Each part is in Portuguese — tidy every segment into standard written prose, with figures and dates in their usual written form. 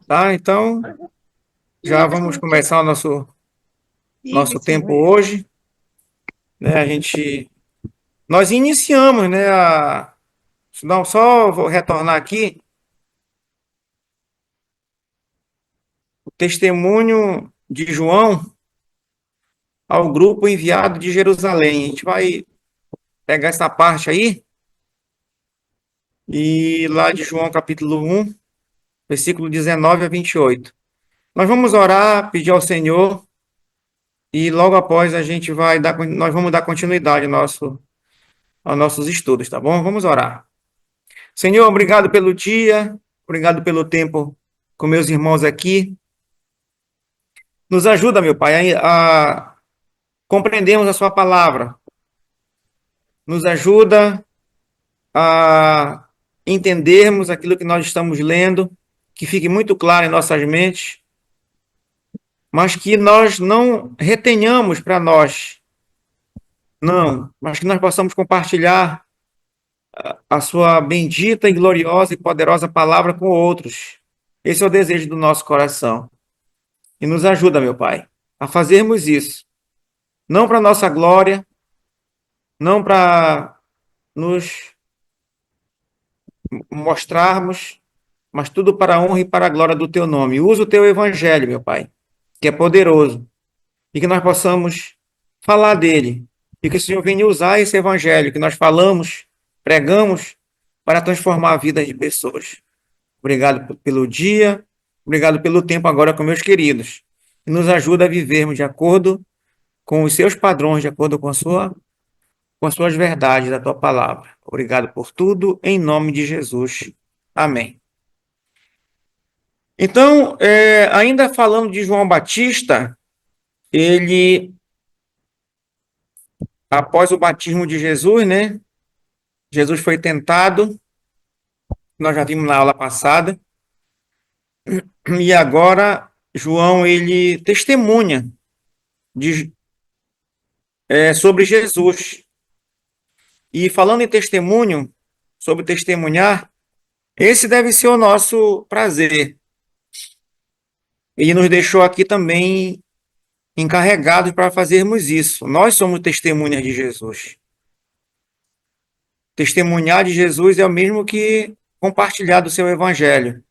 Tá? Então, já vamos começar o nosso tempo hoje, né? Nós iniciamos, né? Não, só vou retornar aqui o testemunho de João ao grupo enviado de Jerusalém. A gente vai pegar essa parte aí e lá de João capítulo 1, versículo 19 a 28. Nós vamos orar, pedir ao Senhor e logo após nós vamos dar continuidade aos nossos estudos, tá bom? Vamos orar. Senhor, obrigado pelo dia, obrigado pelo tempo com meus irmãos aqui. Nos ajuda, meu Pai, a compreendermos a Sua palavra. Nos ajuda a entendermos aquilo que nós estamos lendo, que fique muito claro em nossas mentes, mas que nós não retenhamos para nós, não, mas que nós possamos compartilhar a Sua bendita e gloriosa e poderosa palavra com outros. Esse é o desejo do nosso coração. E nos ajuda, meu Pai, a fazermos isso. Não para nossa glória, não para nos mostrarmos, mas tudo para a honra e para a glória do Teu nome. Usa o Teu evangelho, meu Pai, que é poderoso, e que nós possamos falar dele. E que o Senhor venha usar esse evangelho que nós falamos, pregamos, para transformar a vida de pessoas. Obrigado pelo dia, obrigado pelo tempo agora com meus queridos. E nos ajuda a vivermos de acordo com os seus padrões, de acordo com as suas verdades da tua palavra. Obrigado por tudo, em nome de Jesus. Amém. Então, ainda falando de João Batista, ele, após o batismo de Jesus, né? Jesus foi tentado, nós já vimos na aula passada, e agora João, ele testemunha de, sobre Jesus. E falando em testemunho, sobre testemunhar, esse deve ser o nosso prazer. Ele nos deixou aqui também encarregados para fazermos isso. Nós somos testemunhas de Jesus. Testemunhar de Jesus é o mesmo que compartilhar do seu evangelho.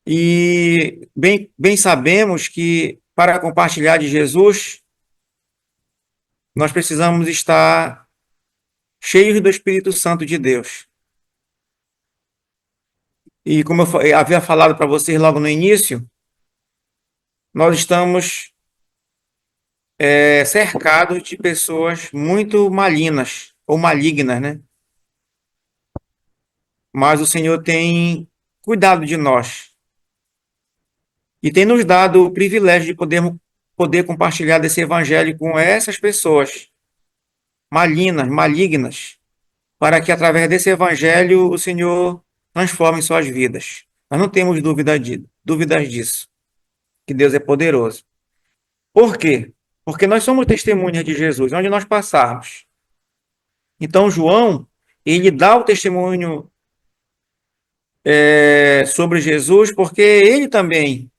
E bem sabemos que para compartilhar de Jesus, nós precisamos estar cheios do Espírito Santo de Deus. E como eu havia falado para vocês logo no início, nós estamos cercados de pessoas muito malignas ou malignas, né? Mas o Senhor tem cuidado de nós e tem nos dado o privilégio de poder compartilhar desse evangelho com essas pessoas malignas, para que através desse evangelho o Senhor transforme suas vidas. Nós não temos dúvidas disso, que Deus é poderoso. Por quê? Porque nós somos testemunhas de Jesus, onde nós passarmos. Então, João, ele dá o testemunho sobre Jesus, porque ele também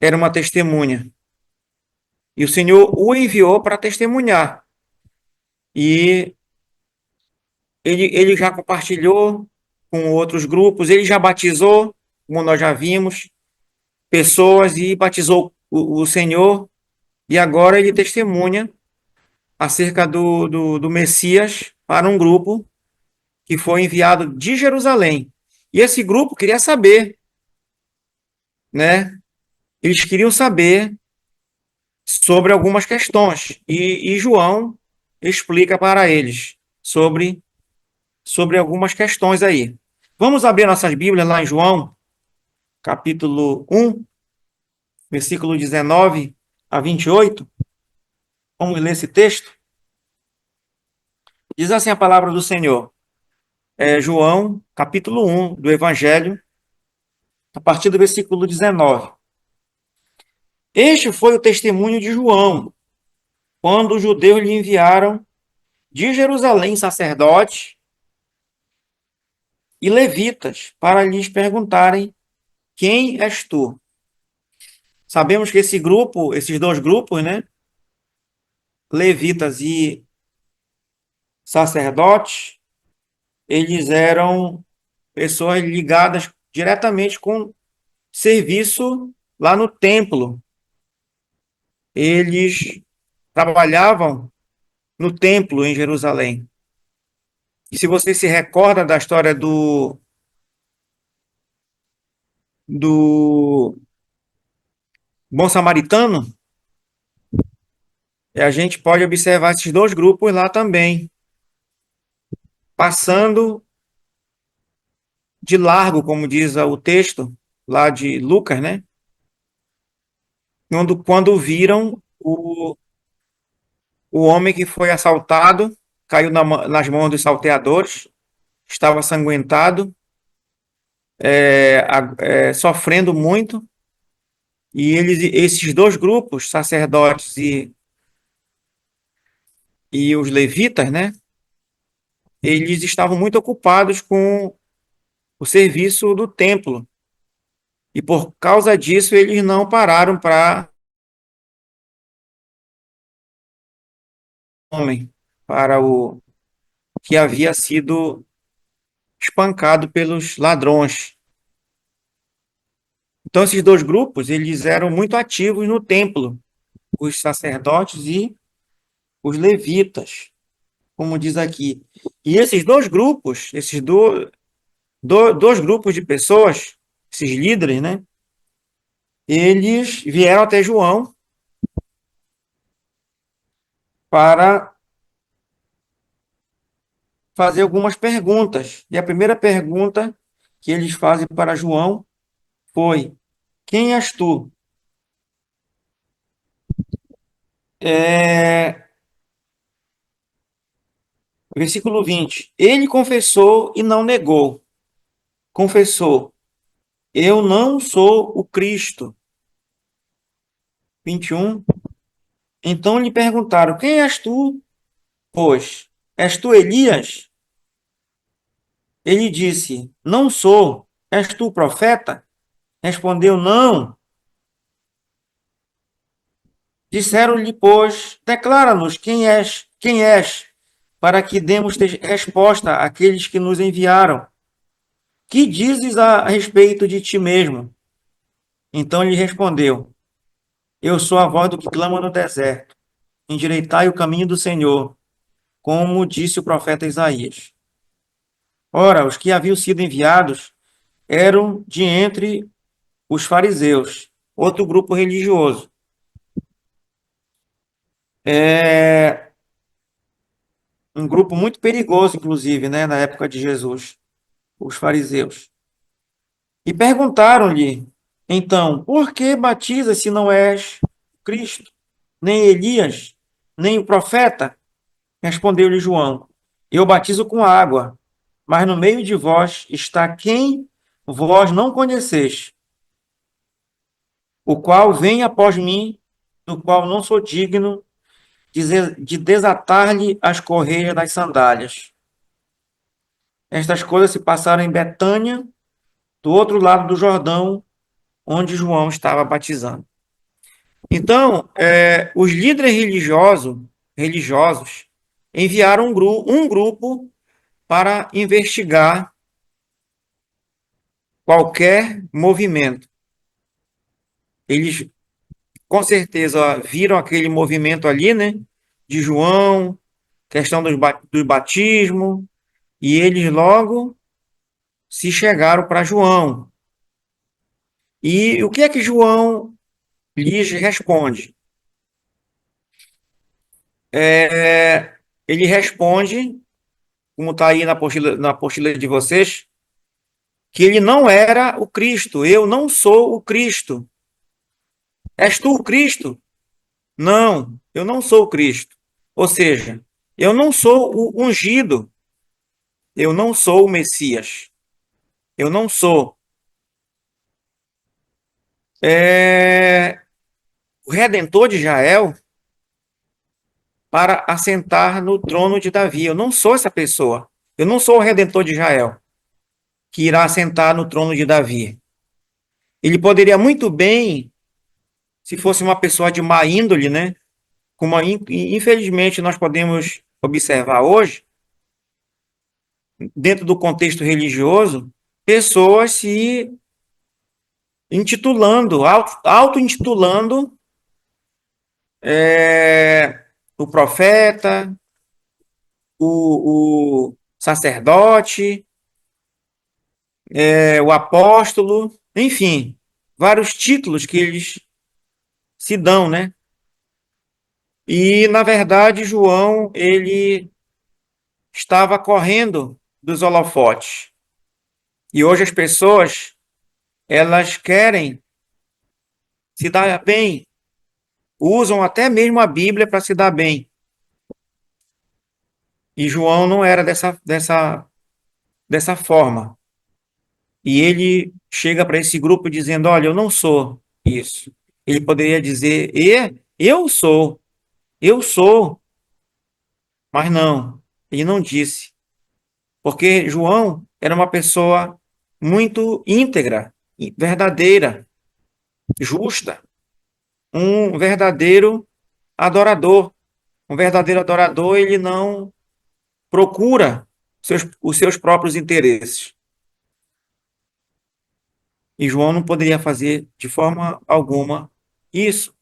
era uma testemunha. E o Senhor o enviou para testemunhar. E ele já compartilhou com outros grupos, ele já batizou, como nós já vimos, pessoas e batizou o Senhor. E agora ele testemunha acerca do Messias para um grupo que foi enviado de Jerusalém. E esse grupo queria saber, né? Eles queriam saber sobre algumas questões. E João explica para eles sobre algumas questões aí. Vamos abrir nossas Bíblias lá em João, capítulo 1, versículo 19 a 28. Vamos ler esse texto. Diz assim a palavra do Senhor. João, capítulo 1 do Evangelho, a partir do versículo 19. Este foi o testemunho de João, quando os judeus lhe enviaram de Jerusalém sacerdotes e levitas, para lhes perguntarem: quem és tu? Sabemos que esses dois grupos, né, levitas e sacerdotes, eles eram pessoas ligadas diretamente com serviço lá no templo. Eles trabalhavam no templo em Jerusalém. E se você se recorda da história do bom samaritano, a gente pode observar esses dois grupos lá também, passando de largo, como diz o texto lá de Lucas, né? Quando viram o homem que foi assaltado, caiu nas mãos dos salteadores, estava sanguentado, sofrendo muito, e esses dois grupos, sacerdotes e os levitas, né? Eles estavam muito ocupados com o serviço do templo. E por causa disso, eles não pararam para homem, para o que havia sido espancado pelos ladrões. Então, esses dois grupos, eles eram muito ativos no templo, os sacerdotes e os levitas, como diz aqui. E esses dois grupos, dois grupos de pessoas, esses líderes, né? Eles vieram até João para fazer algumas perguntas. E a primeira pergunta que eles fazem para João foi: quem és tu? É, versículo 20. Ele confessou e não negou. Confessou: eu não sou o Cristo. 21. Então lhe perguntaram: quem és tu? Pois, és tu Elias? Ele disse: não sou. És tu o profeta? Respondeu: não. Disseram-lhe, pois, declara-nos quem és, para que demos resposta àqueles que nos enviaram. Que dizes a respeito de ti mesmo? Então lhe respondeu: eu sou a voz do que clama no deserto. Endireitai o caminho do Senhor, como disse o profeta Isaías. Ora, os que haviam sido enviados eram de entre os fariseus, outro grupo religioso. É um grupo muito perigoso, inclusive, né, na época de Jesus, os fariseus. E perguntaram-lhe, então, por que batizas se não és Cristo, nem Elias, nem o profeta? Respondeu-lhe João, eu batizo com água, mas no meio de vós está quem vós não conheceis, o qual vem após mim, do qual não sou digno de desatar-lhe as correias das sandálias. Estas coisas se passaram em Betânia, do outro lado do Jordão, onde João estava batizando. Então, os líderes religiosos enviaram um grupo para investigar qualquer movimento. Eles, com certeza, viram aquele movimento ali, né? De João, questão do batismo, e eles logo se chegaram para João. E o que é que João lhes responde? Ele responde, como está aí na apostila de vocês, que ele não era o Cristo. Eu não sou o Cristo. És tu o Cristo? Não, eu não sou o Cristo. Ou seja, eu não sou o ungido. Eu não sou o Messias. Eu não sou o Redentor de Israel para assentar no trono de Davi. Eu não sou essa pessoa. Eu não sou o Redentor de Israel. que irá sentar no trono de Davi. Ele poderia muito bem, se fosse uma pessoa de má índole, né? Como infelizmente nós podemos observar hoje, dentro do contexto religioso, pessoas se intitulando, auto-intitulando o profeta, o sacerdote, o apóstolo, enfim, vários títulos que eles se dão, né? E, na verdade, João, ele estava correndo dos holofotes. E hoje as pessoas, elas querem se dar bem, usam até mesmo a Bíblia para se dar bem. E João não era dessa forma. E ele chega para esse grupo dizendo: Olha, eu não sou isso. Ele poderia dizer: eu sou, mas não, ele não disse. Porque João era uma pessoa muito íntegra, verdadeira, justa, um verdadeiro adorador. Um verdadeiro adorador, ele não procura os seus próprios interesses. E João não poderia fazer de forma alguma isso.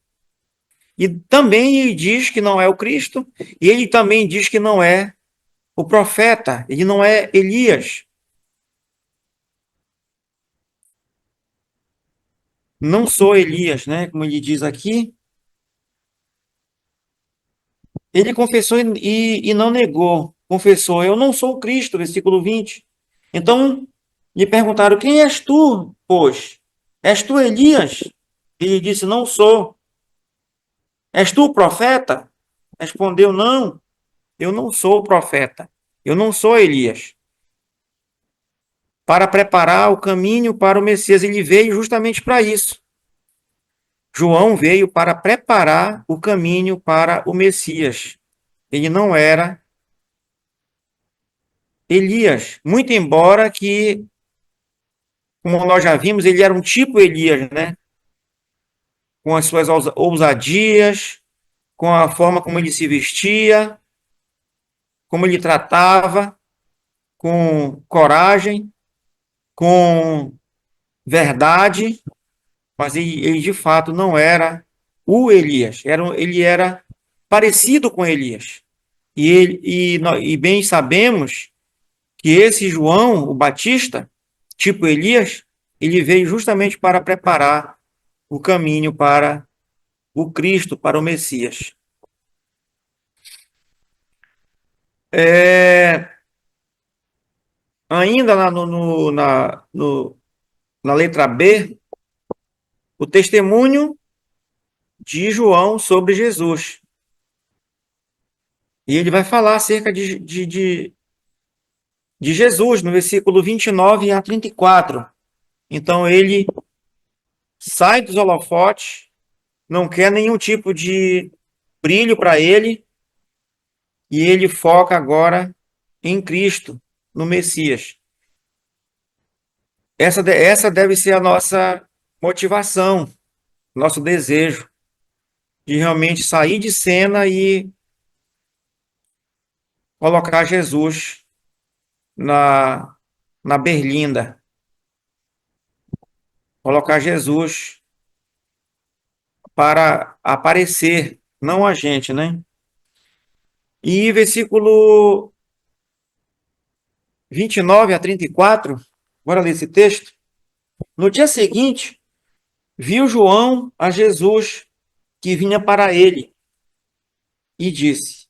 E também ele diz que não é o Cristo, e ele também diz que não é o profeta, ele não é Elias. Não sou Elias, né? Como ele diz aqui. Ele confessou e não negou. Confessou, eu não sou o Cristo, versículo 20. Então, lhe perguntaram, quem és tu, pois? És tu Elias? Ele disse, não sou. És tu o profeta? Respondeu, não, eu não sou o profeta. Eu não sou Elias. Para preparar o caminho para o Messias, ele veio justamente para isso. João veio para preparar o caminho para o Messias. Ele não era Elias, muito embora que, como nós já vimos, ele era um tipo Elias, né? Com as suas ousadias, com a forma como ele se vestia, como ele tratava, com coragem, com verdade, mas ele de fato não era o Elias, ele era parecido com Elias. E bem sabemos que esse João, o Batista, tipo Elias, ele veio justamente para preparar o caminho para o Cristo, para o Messias. É, ainda na letra B, o testemunho de João sobre Jesus. E ele vai falar acerca de Jesus, no versículo 29 a 34. Então ele sai dos holofotes, não quer nenhum tipo de brilho para ele, e ele foca agora em Cristo, no Messias. Essa deve ser a nossa motivação, nosso desejo de realmente sair de cena e colocar Jesus na, na berlinda, colocar Jesus para aparecer, não a gente, né? E versículo 29 a 34, bora ler esse texto. No dia seguinte, viu João a Jesus que vinha para ele e disse: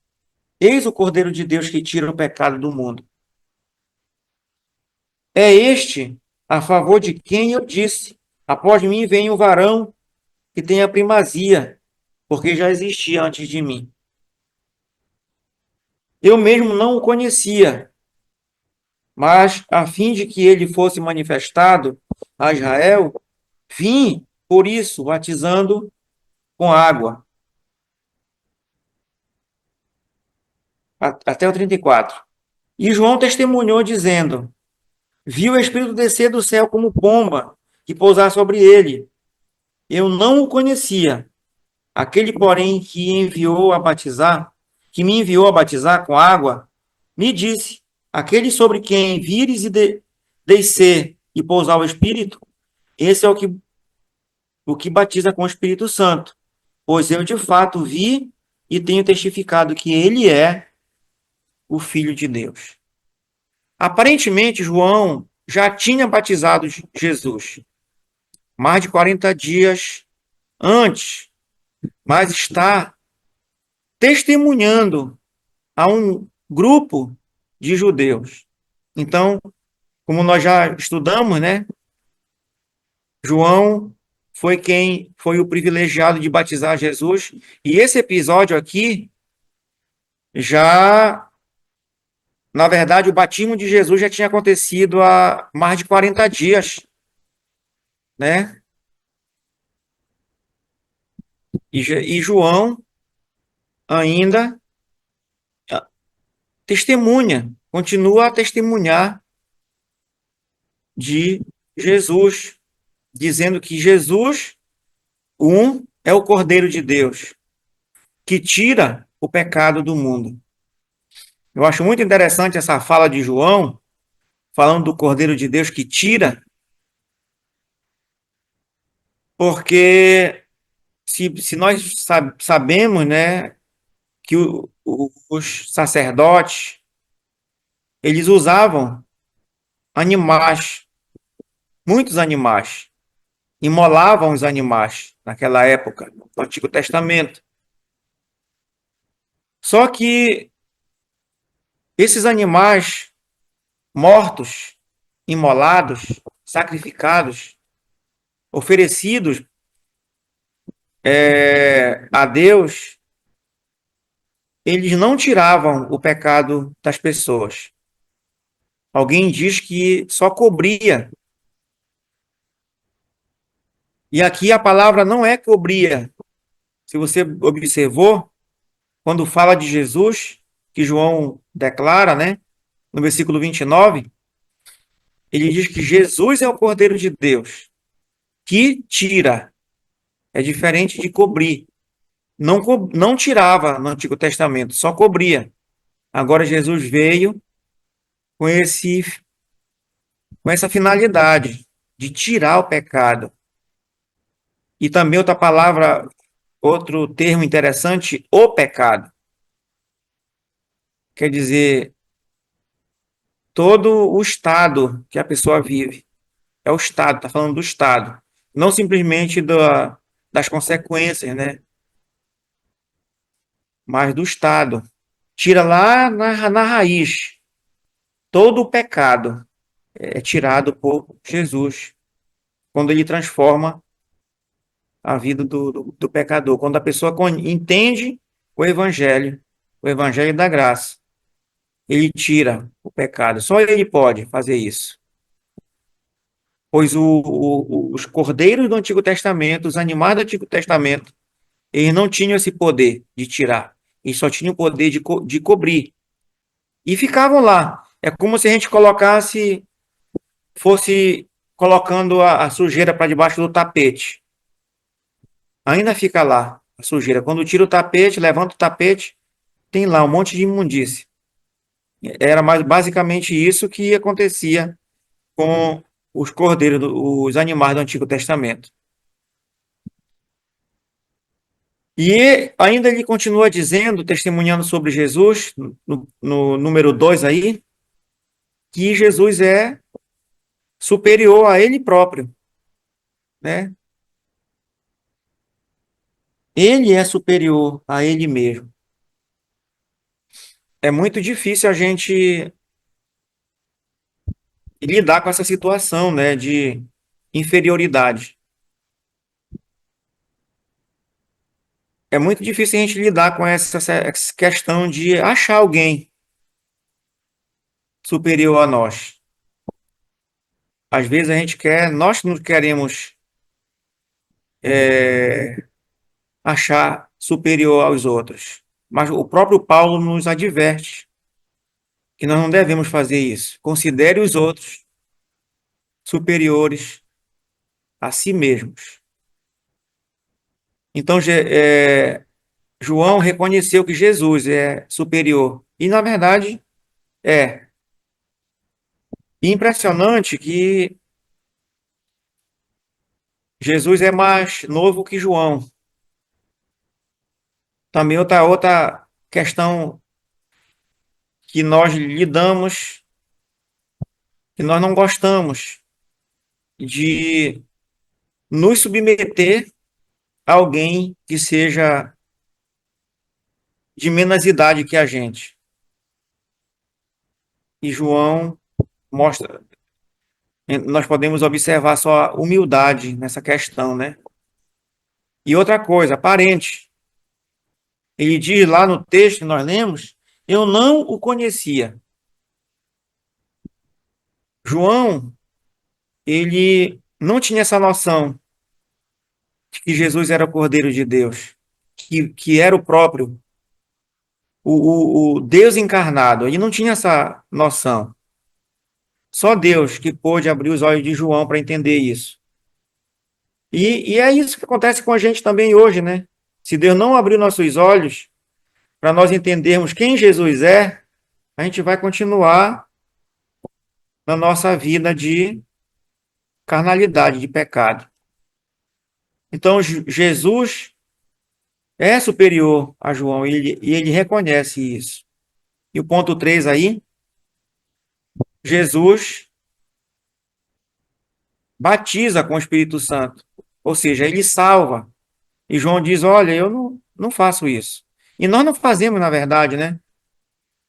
Eis o Cordeiro de Deus que tira o pecado do mundo. É este a favor de quem eu disse: Após mim vem o varão que tem a primazia, porque já existia antes de mim. Eu mesmo não o conhecia, mas a fim de que ele fosse manifestado a Israel, vim, por isso, batizando com água. Até o 34. E João testemunhou, dizendo: viu o Espírito descer do céu como pomba e pousar sobre ele. Eu não o conhecia. Aquele, porém, que me enviou a batizar com água, me disse: aquele sobre quem vires e descer e pousar o Espírito, esse é o que batiza com o Espírito Santo. Pois eu de fato vi e tenho testificado que ele é o Filho de Deus. Aparentemente, João já tinha batizado Jesus mais de 40 dias antes, mas está testemunhando a um grupo de judeus. Então, como nós já estudamos, né? João foi o privilegiado de batizar Jesus, e esse episódio aqui já, na verdade, o batismo de Jesus já tinha acontecido há mais de 40 dias, né? E João ainda testemunha, continua a testemunhar de Jesus, dizendo que Jesus, é o Cordeiro de Deus, que tira o pecado do mundo. Eu acho muito interessante essa fala de João, falando do Cordeiro de Deus que tira, porque se nós sabemos, né, que os sacerdotes, eles usavam animais, muitos animais, imolavam os animais naquela época, no Antigo Testamento. Só que esses animais mortos, imolados, sacrificados, oferecidos a Deus, eles não tiravam o pecado das pessoas. Alguém diz que só cobria. E aqui a palavra não é cobria. Se você observou, quando fala de Jesus, que João declara, né, no versículo 29, ele diz que Jesus é o Cordeiro de Deus, que tira. É diferente de cobrir. Não tirava no Antigo Testamento, só cobria. Agora Jesus veio com com essa finalidade de tirar o pecado. E também outra palavra, outro termo interessante, o pecado. Quer dizer, todo o estado que a pessoa vive. É o estado, está falando do estado. Não simplesmente das consequências, né? Mas do estado. Tira lá na raiz. Todo o pecado é tirado por Jesus. Quando ele transforma a vida do pecador. Quando a pessoa entende o evangelho da graça, ele tira o pecado. Só ele pode fazer isso. Pois os cordeiros do Antigo Testamento, os animais do Antigo Testamento, eles não tinham esse poder de tirar. Eles só tinham o poder de cobrir. E ficavam lá. É como se a gente fosse colocando a sujeira para debaixo do tapete. Ainda fica lá a sujeira. Quando tira o tapete, levanta o tapete, tem lá um monte de imundície. Era mais basicamente isso que acontecia com os cordeiros, os animais do Antigo Testamento. E ainda ele continua dizendo, testemunhando sobre Jesus, no número 2 aí, que Jesus é superior a ele próprio, né? Ele é superior a ele mesmo. É muito difícil a gente lidar com essa situação, né, de inferioridade. É muito difícil a gente lidar com essa questão de achar alguém superior a nós. Às vezes nós não queremos achar superior aos outros. Mas o próprio Paulo nos adverte que nós não devemos fazer isso. Considere os outros superiores a si mesmos. Então, João reconheceu que Jesus é superior. E, na verdade, é. E impressionante que Jesus é mais novo que João. Também outra questão que nós lidamos, que nós não gostamos de nos submeter a alguém que seja de menos idade que a gente. E João mostra, nós podemos observar só humildade nessa questão, né? E outra coisa, parente. Ele diz lá no texto que nós lemos, eu não o conhecia. João, ele não tinha essa noção de que Jesus era o Cordeiro de Deus, que era o próprio, o Deus encarnado. Ele não tinha essa noção. Só Deus que pôde abrir os olhos de João para entender isso. E é isso que acontece com a gente também hoje, né? Se Deus não abrir nossos olhos para nós entendermos quem Jesus é, a gente vai continuar na nossa vida de carnalidade, de pecado. Então, Jesus é superior a João e ele reconhece isso. E o ponto 3 aí, Jesus batiza com o Espírito Santo. Ou seja, ele salva. E João diz: olha, eu não faço isso. E nós não fazemos, na verdade, né?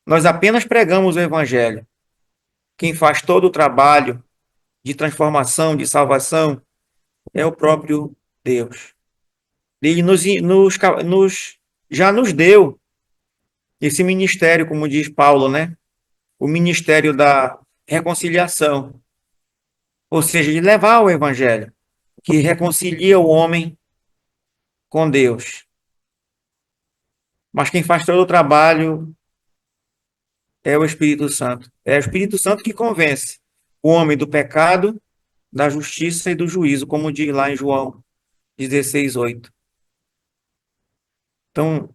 Nós apenas pregamos o Evangelho. Quem faz todo o trabalho de transformação, de salvação, é o próprio Deus. Ele já nos deu esse ministério, como diz Paulo, né? O ministério da reconciliação. Ou seja, de levar o Evangelho, que reconcilia o homem com Deus. Mas quem faz todo o trabalho é o Espírito Santo. É o Espírito Santo que convence o homem do pecado, da justiça e do juízo, como diz lá em João 16:8. Então,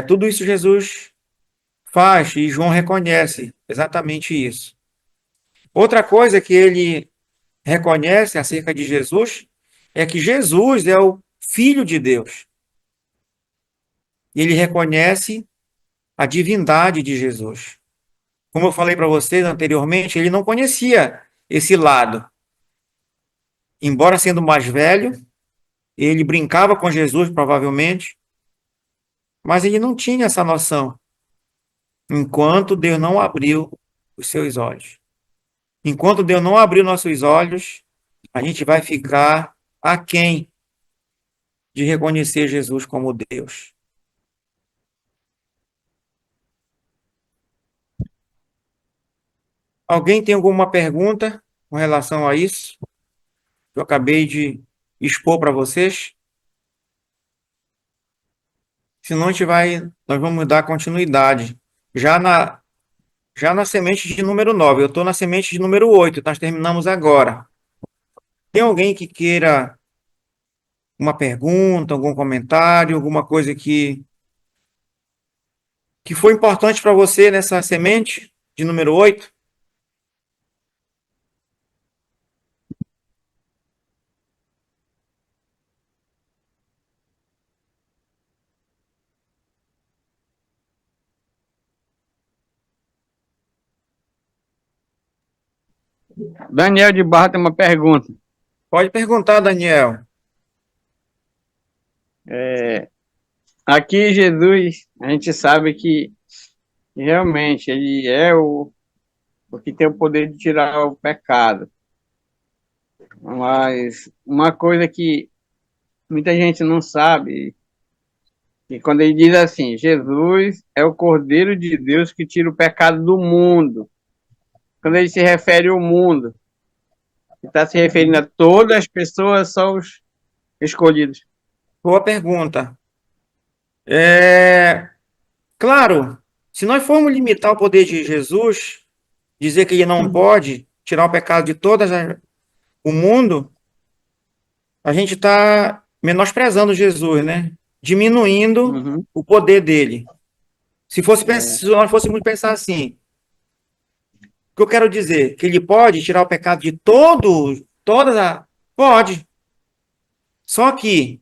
tudo isso Jesus faz e João reconhece exatamente isso. Outra coisa que ele reconhece acerca de Jesus é que Jesus é o Filho de Deus. E ele reconhece a divindade de Jesus. Como eu falei para vocês anteriormente, ele não conhecia esse lado. Embora sendo mais velho, ele brincava com Jesus, provavelmente, mas ele não tinha essa noção, enquanto Deus não abriu os seus olhos. Enquanto Deus não abriu nossos olhos, a gente vai ficar aquém de reconhecer Jesus como Deus. Alguém tem alguma pergunta com relação a isso? Que eu acabei de expor para vocês? Senão nós vamos dar continuidade. Já na, já na semente de número 9. Eu estou na semente de número 8. Nós terminamos agora. Tem alguém que queira uma pergunta, algum comentário, alguma coisa que foi importante para você nessa semente de número 8? Daniel de Barra tem uma pergunta. Pode perguntar, Daniel. Aqui, Jesus, a gente sabe que realmente ele é o que tem o poder de tirar o pecado. Mas uma coisa que muita gente não sabe, que quando ele diz assim, Jesus é o Cordeiro de Deus que tira o pecado do mundo. Quando ele se refere ao mundo, ele está se referindo a todas as pessoas, só os escolhidos. Boa pergunta. Claro, se nós formos limitar o poder de Jesus, dizer que ele não pode tirar o pecado de o mundo, a gente está menosprezando Jesus, né? Diminuindo Uhum. o poder dele. É. Se nós fôssemos pensar assim, o que eu quero dizer? Que ele pode tirar o pecado de todas a. Pode. Só que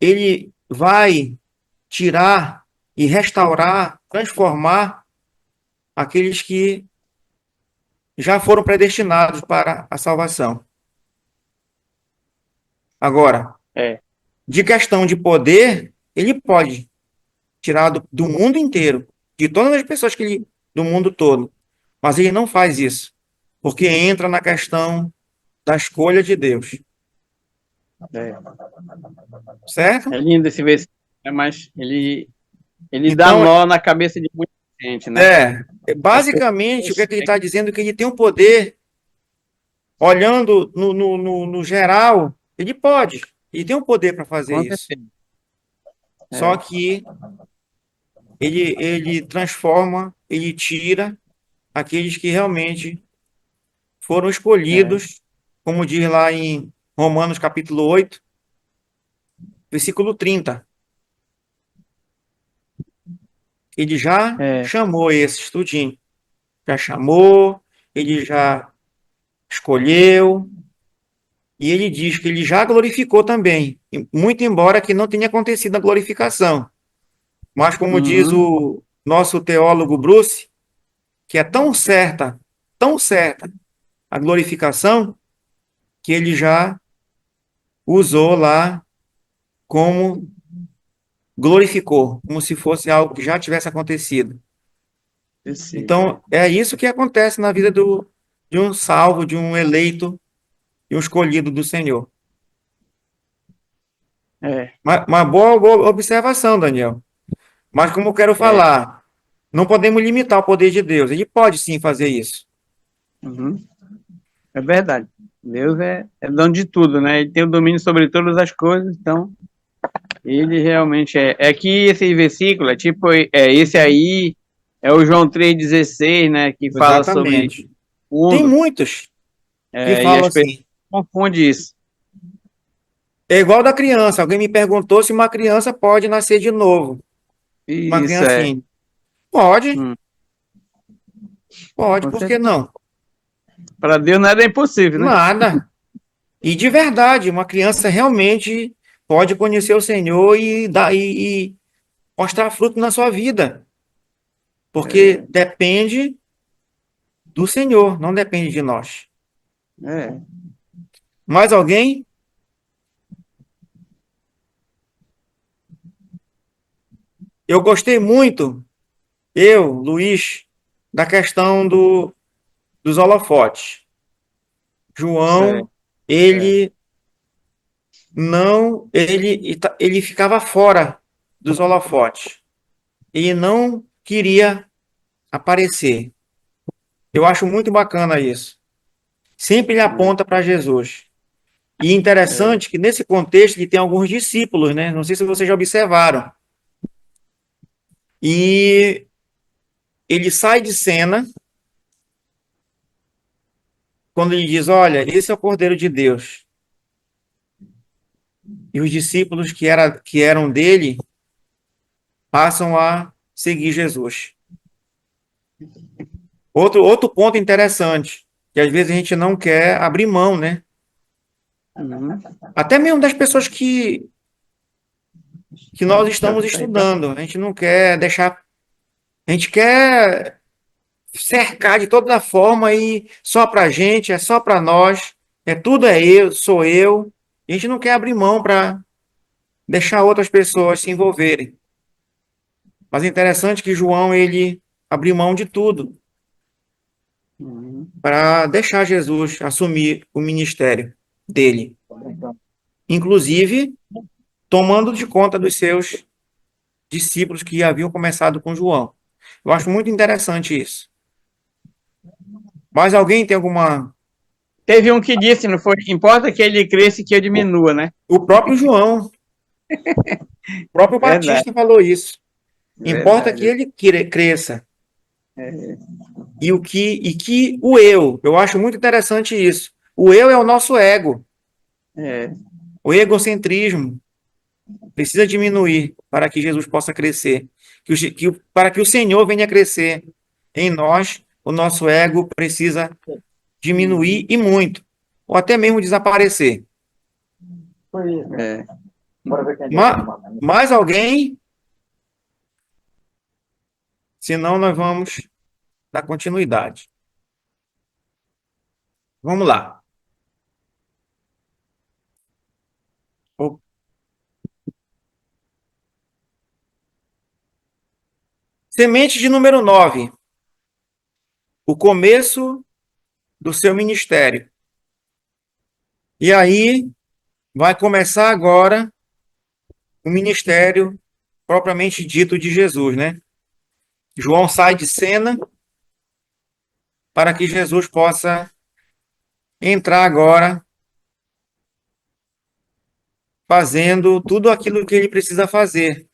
ele vai tirar e restaurar, transformar aqueles que já foram predestinados para a salvação. Agora, É. de questão de poder, ele pode tirar do mundo inteiro, de todas as pessoas do mundo todo. Mas ele não faz isso, porque entra na questão da escolha de Deus. É. Certo? É lindo esse versículo, né? Mas ele dá Então, nó na cabeça de muita gente, né? As basicamente, o que é pessoas que ele está dizendo? Que ele tem o poder, olhando no geral, ele pode, ele tem o poder para fazer com isso. certeza. Só É. que ele transforma, ele tira aqueles que realmente foram É. escolhidos, como diz lá em Romanos capítulo 8, versículo 30. Ele já É. chamou esses tudinho. Já chamou, ele já escolheu, e ele diz que ele já glorificou também, muito embora que não tenha acontecido a glorificação. Mas como diz Uhum. o nosso teólogo Bruce, que é tão certa a glorificação, que ele já usou lá como glorificou, como se fosse algo que já tivesse acontecido. Esse, Então, é isso que acontece na vida de um salvo, de um eleito, de um escolhido do Senhor. é. Uma boa observação, Daniel. Mas como eu quero É. falar, não podemos limitar o poder de Deus. Ele pode sim fazer isso. Uhum. É verdade. Deus é dono de tudo, né? Ele tem o domínio sobre todas as coisas, então ele realmente é. É que esse versículo é tipo, esse aí é o João 3,16, né? Que fala sobre Exatamente. o Tem mundo, muitos que e falam as pessoas assim. confundem isso. É igual da criança. Alguém me perguntou se uma criança pode nascer de novo. Uma Isso é. criancinha. Pode, Hum, pode, com por que certeza. não? Para Deus nada é impossível, né? Nada. E de verdade, uma criança realmente pode conhecer o Senhor e mostrar fruto na sua vida, porque É, depende do Senhor, não depende de nós. é. Mais alguém? Eu gostei muito, Luiz, da questão dos holofotes. João, Certo, certo. ele não, ele ficava fora dos holofotes. Ele não queria aparecer. Eu acho muito bacana isso. Sempre ele aponta para Jesus. E É, interessante que nesse contexto ele tem alguns discípulos, né? Não sei se vocês já observaram. E ele sai de cena quando ele diz: Olha, esse é o Cordeiro de Deus. E os discípulos que eram dele passam a seguir Jesus. Outro ponto interessante, que às vezes a gente não quer abrir mão, né? uhum. Até mesmo das pessoas que nós Tá, estamos tá aí pra... estudando. A gente não quer deixar. A gente quer cercar de toda forma e só para a gente, é só para nós, tudo é eu, sou eu. A gente não quer abrir mão para deixar outras pessoas se envolverem. Mas é interessante que João ele abriu mão de tudo Uhum. para deixar Jesus assumir o ministério dele, inclusive tomando de conta dos seus discípulos que haviam começado com João. Eu acho muito interessante isso. Mas alguém tem alguma. Teve um que disse, não foi? Importa que ele cresça e que eu diminua, né? O próprio João, o próprio Verdade, Batista falou isso. Importa que verdade. ele cresça É, E que eu acho muito interessante isso. O eu é o nosso ego, é, o egocentrismo precisa diminuir para que Jesus possa crescer, para que o Senhor venha crescer em nós, o nosso ego precisa diminuir e muito, ou até mesmo desaparecer. é. Mais alguém? Senão nós vamos dar continuidade. Vamos lá. O- Semente de número 9. O começo do seu ministério. E aí vai começar agora o ministério propriamente dito de Jesus, né? João sai de cena para que Jesus possa entrar agora fazendo tudo aquilo que ele precisa fazer.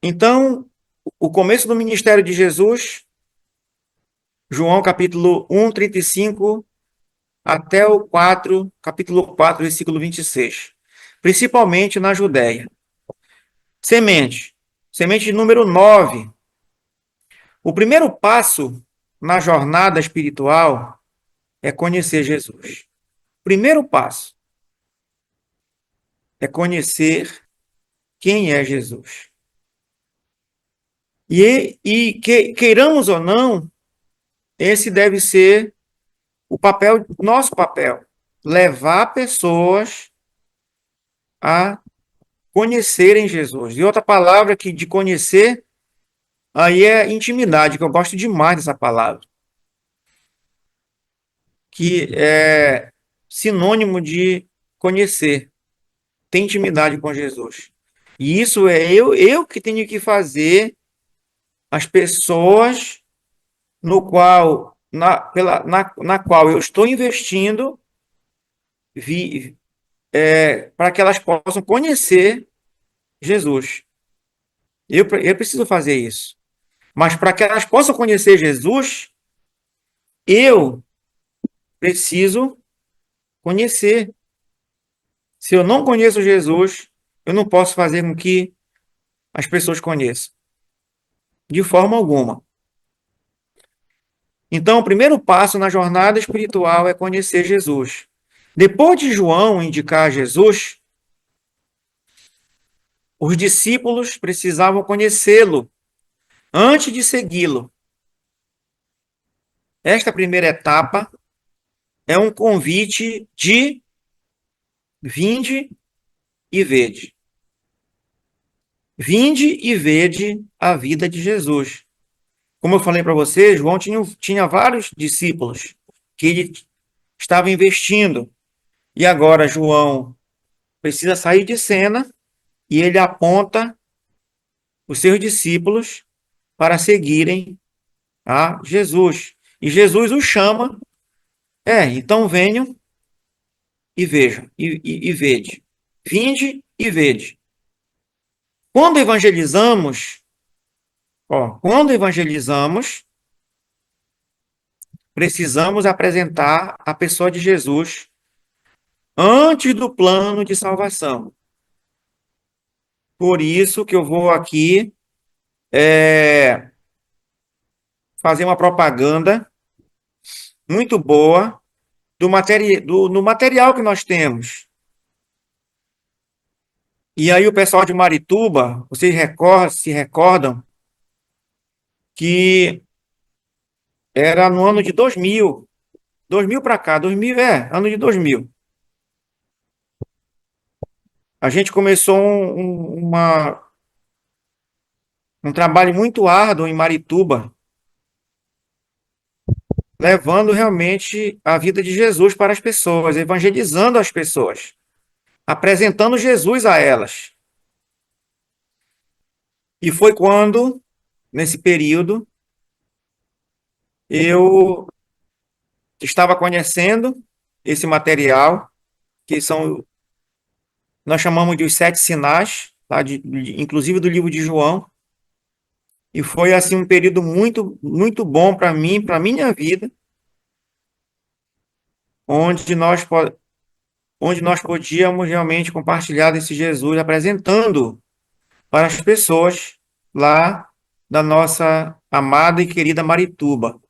Então, o começo do ministério de Jesus, João capítulo 1, 35 até o 4, capítulo 4, versículo 26. Principalmente na Judéia. Semente. Semente de número 9. O primeiro passo na jornada espiritual é conhecer Jesus. Primeiro passo é conhecer quem é Jesus. Queiramos ou não, esse deve ser o papel, nosso papel, levar pessoas a conhecerem Jesus. E outra palavra que de conhecer aí é intimidade, que eu gosto demais dessa palavra, que é sinônimo de conhecer, ter intimidade com Jesus. E isso é eu que tenho que fazer as pessoas na qual eu estou investindo para que elas possam conhecer Jesus. Eu preciso fazer isso. Mas para que elas possam conhecer Jesus, eu preciso conhecer. Se eu não conheço Jesus, eu não posso fazer com que as pessoas conheçam. De forma alguma. Então, o primeiro passo na jornada espiritual é conhecer Jesus. Depois de João indicar Jesus, os discípulos precisavam conhecê-lo antes de segui-lo. Esta primeira etapa é um convite de vinde e vede. Vinde e vede a vida de Jesus. Como eu falei para você, João tinha vários discípulos que ele estava investindo. E agora João precisa sair de cena e ele aponta os seus discípulos para seguirem a Jesus. E Jesus os chama, então venham e vejam, e vede. Vinde e vede. Quando evangelizamos, quando evangelizamos, precisamos apresentar a pessoa de Jesus antes do plano de salvação. Por isso que eu vou aqui fazer uma propaganda muito boa no material que nós temos. E aí o pessoal de Marituba, vocês se recordam que era no ano de 2000, 2000 para cá, 2000, ano de 2000. A gente começou um trabalho muito árduo em Marituba, levando realmente a vida de Jesus para as pessoas, evangelizando as pessoas, apresentando Jesus a elas. E foi quando, nesse período, eu estava conhecendo esse material, que nós chamamos de os 7 sinais, inclusive do livro de João, e foi assim um período muito, muito bom para mim, para minha vida, onde onde nós podíamos realmente compartilhar desse Jesus, apresentando para as pessoas lá da nossa amada e querida Marituba.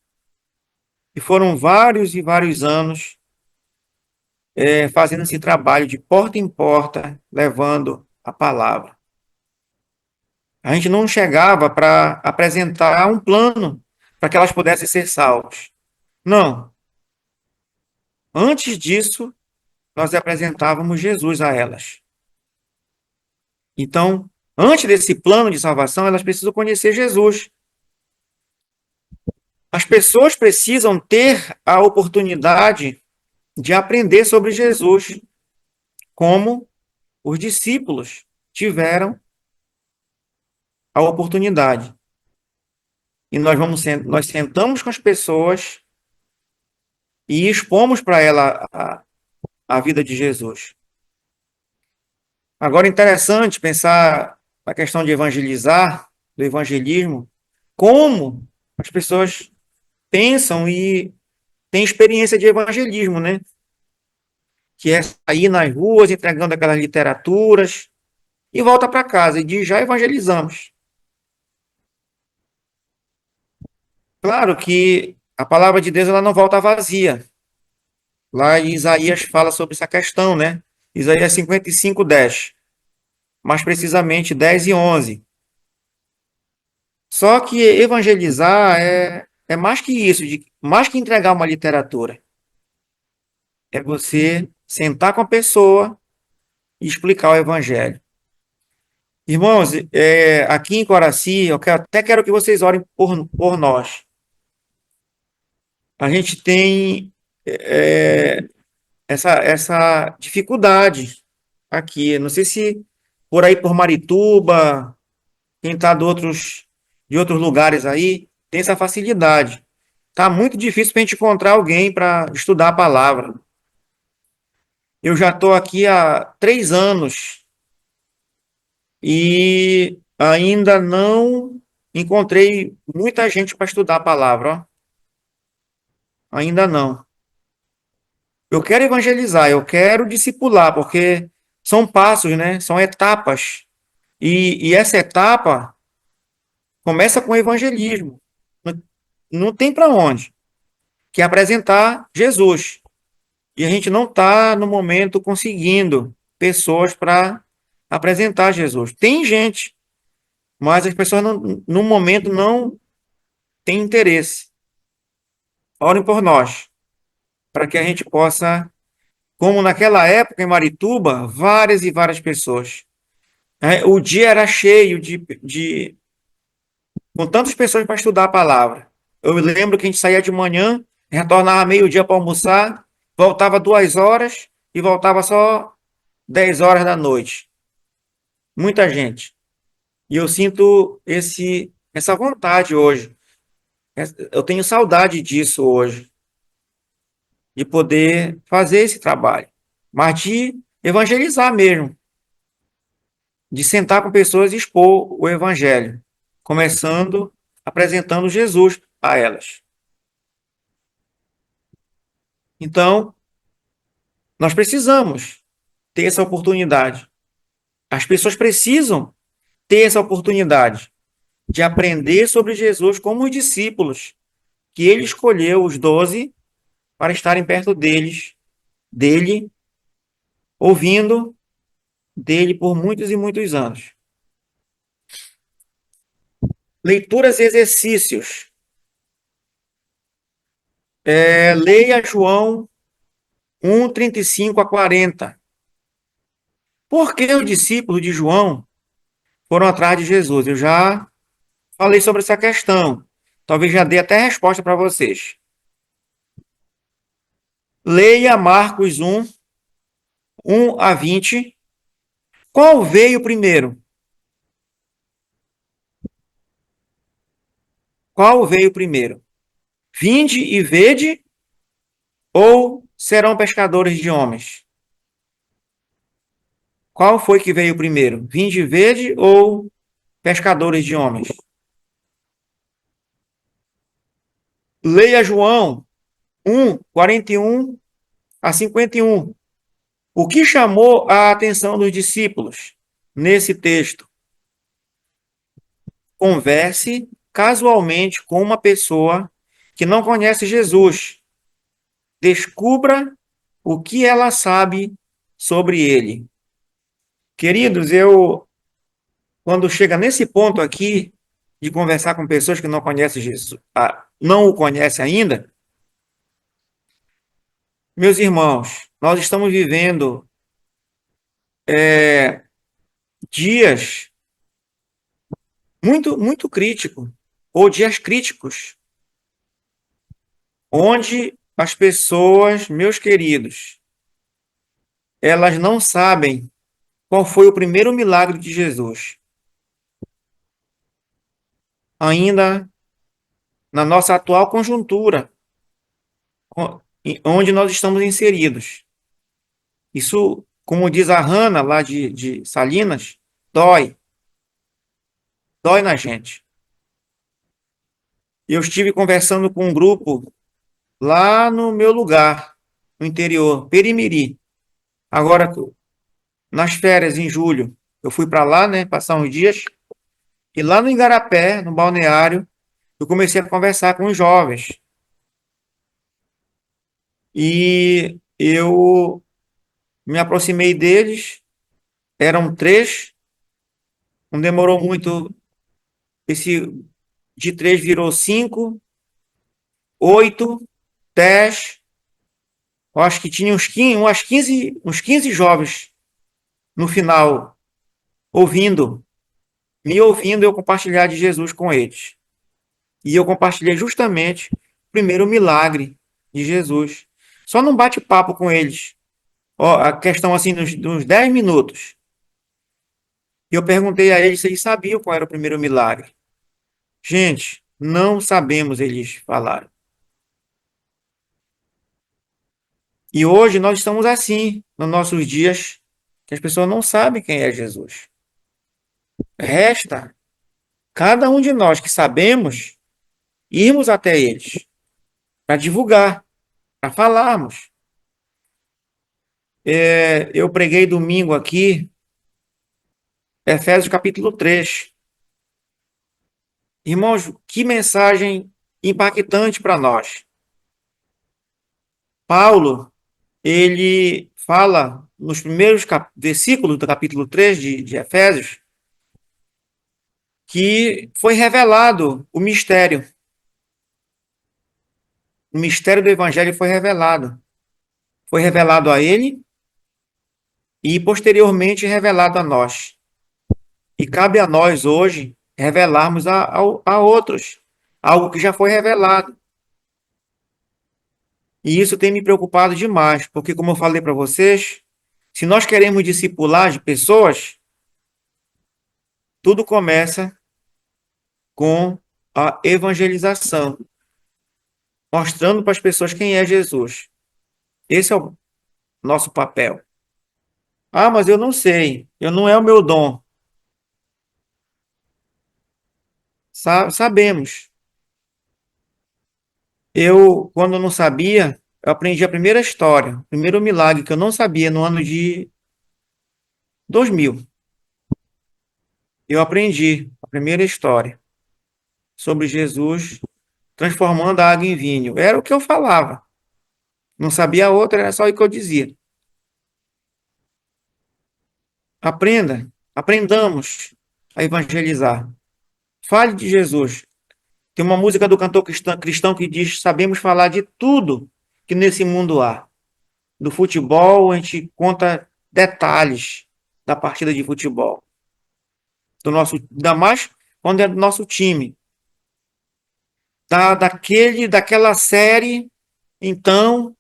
E foram vários e vários anos fazendo esse trabalho de porta em porta, levando a palavra. A gente não chegava para apresentar um plano para que elas pudessem ser salvas. Não. Antes disso, nós apresentávamos Jesus a elas. Então, antes desse plano de salvação, elas precisam conhecer Jesus. As pessoas precisam ter a oportunidade de aprender sobre Jesus, como os discípulos tiveram a oportunidade. E nós sentamos com as pessoas e expomos para ela a vida de Jesus. Agora, interessante pensar na questão de evangelizar, do evangelismo, como as pessoas pensam e têm experiência de evangelismo, né? Que é sair nas ruas entregando aquelas literaturas e volta para casa e diz, já evangelizamos. Claro que a palavra de Deus ela não volta vazia. Lá em Isaías fala sobre essa questão, né? Isaías 55, 10. Mais precisamente 10 e 11. Só que evangelizar é mais que isso, mais que entregar uma literatura. É você sentar com a pessoa e explicar o evangelho. Irmãos, aqui em Coraci, até quero que vocês orem por nós. A gente tem é, essa dificuldade aqui. Não sei se por aí por Marituba, quem está de outros lugares aí, tem essa facilidade. Tá muito difícil para a gente encontrar alguém para estudar a palavra. Eu já estou aqui há 3 anos e ainda não encontrei muita gente para estudar a palavra. Ó. Ainda não. Eu quero evangelizar, eu quero discipular, porque são passos, né? São etapas. E essa etapa começa com o evangelismo. Não, não tem para onde, que é apresentar Jesus. E a gente não está, no momento, conseguindo pessoas para apresentar Jesus. Tem gente, mas as pessoas, no momento, não têm interesse. Orem por nós, para que a gente possa, como naquela época em Marituba, várias e várias pessoas. O dia era cheio com tantas pessoas para estudar a palavra. Eu lembro que a gente saía de manhã, retornava meio-dia para almoçar, voltava 2 horas e voltava só 10 horas da noite. Muita gente. E eu sinto essa vontade hoje. Eu tenho saudade disso hoje, de poder fazer esse trabalho, mas de evangelizar mesmo, de sentar com pessoas e expor o evangelho, começando apresentando Jesus a elas. Então, nós precisamos ter essa oportunidade. As pessoas precisam ter essa oportunidade de aprender sobre Jesus como os discípulos, que ele escolheu os 12 para estarem perto dele, ouvindo dele por muitos e muitos anos. Leituras e exercícios. Leia João 1, 35 a 40. Por que os discípulos de João foram atrás de Jesus? Eu já falei sobre essa questão. Talvez já dê até resposta para vocês. Leia Marcos 1, 1 a 20. Qual veio primeiro? Qual veio primeiro? Vinde e vede ou serão pescadores de homens? Qual foi que veio primeiro? Vinde verde ou pescadores de homens? Leia João 1:41 a 51. O que chamou a atenção dos discípulos nesse texto? Converse casualmente com uma pessoa que não conhece Jesus. Descubra o que ela sabe sobre ele. Queridos, quando chega nesse ponto aqui de conversar com pessoas que não conhecem Jesus, não o conhecem ainda, meus irmãos, nós estamos vivendo dias muito críticos, ou dias críticos, onde as pessoas, meus queridos, elas não sabem qual foi o primeiro milagre de Jesus. Ainda na nossa atual conjuntura, onde nós estamos inseridos. Isso, como diz a Hannah lá de Salinas, dói na gente. Eu estive conversando com um grupo lá no meu lugar, no interior, Perimiri. Agora, nas férias, em julho, eu fui para lá, né, passar uns dias, e lá no Igarapé, no balneário, eu comecei a conversar com os jovens. E eu me aproximei deles, eram três, não demorou muito, esse de três virou 5, 8, 10, eu acho que tinha uns 15 jovens no final, ouvindo, me ouvindo eu compartilhar de Jesus com eles. E eu compartilhei justamente o primeiro milagre de Jesus. Só num bate-papo com eles. Ó, a questão assim, nos 10 minutos. E eu perguntei a eles se eles sabiam qual era o primeiro milagre. Gente, não sabemos, eles falaram. E hoje nós estamos assim, nos nossos dias, que as pessoas não sabem quem é Jesus. Resta cada um de nós que sabemos irmos até eles para divulgar, para falarmos. Eu preguei domingo aqui, Efésios capítulo 3. Irmãos, que mensagem impactante para nós. Paulo, ele fala nos primeiros versículos do capítulo 3 de Efésios que foi revelado o mistério. O mistério do evangelho foi revelado. Foi revelado a ele e posteriormente revelado a nós. E cabe a nós hoje revelarmos a outros algo que já foi revelado. E isso tem me preocupado demais, porque, como eu falei para vocês, se nós queremos discipular de pessoas, tudo começa com a evangelização, mostrando para as pessoas quem é Jesus. Esse é o nosso papel. Ah, mas eu não sei, eu não é o meu dom. Sabemos. Quando não sabia, eu aprendi a primeira história, o primeiro milagre que eu não sabia no ano de 2000. Eu aprendi a primeira história sobre Jesus transformando a água em vinho. Era o que eu falava. Não sabia a outra, era só o que eu dizia. Aprendamos a evangelizar. Fale de Jesus. Tem uma música do cantor cristão que diz: sabemos falar de tudo que nesse mundo há. Do futebol, a gente conta detalhes da partida de futebol. Ainda mais quando é do nosso time. Daquela série, então,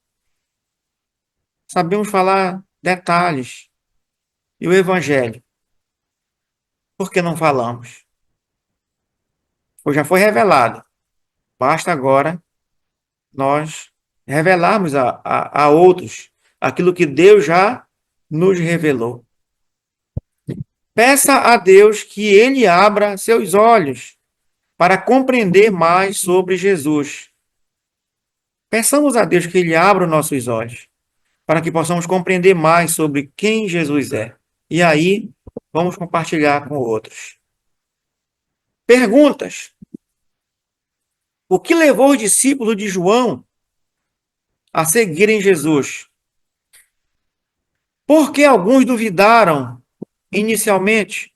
sabemos falar detalhes. E o evangelho? Por que não falamos? Pois já foi revelado. Basta agora nós revelarmos a outros aquilo que Deus já nos revelou. Peça a Deus que ele abra seus olhos para compreender mais sobre Jesus. Peçamos a Deus que ele abra os nossos olhos para que possamos compreender mais sobre quem Jesus é. E aí, vamos compartilhar com outros. Perguntas. O que levou os discípulos de João a seguirem Jesus? Por que alguns duvidaram inicialmente?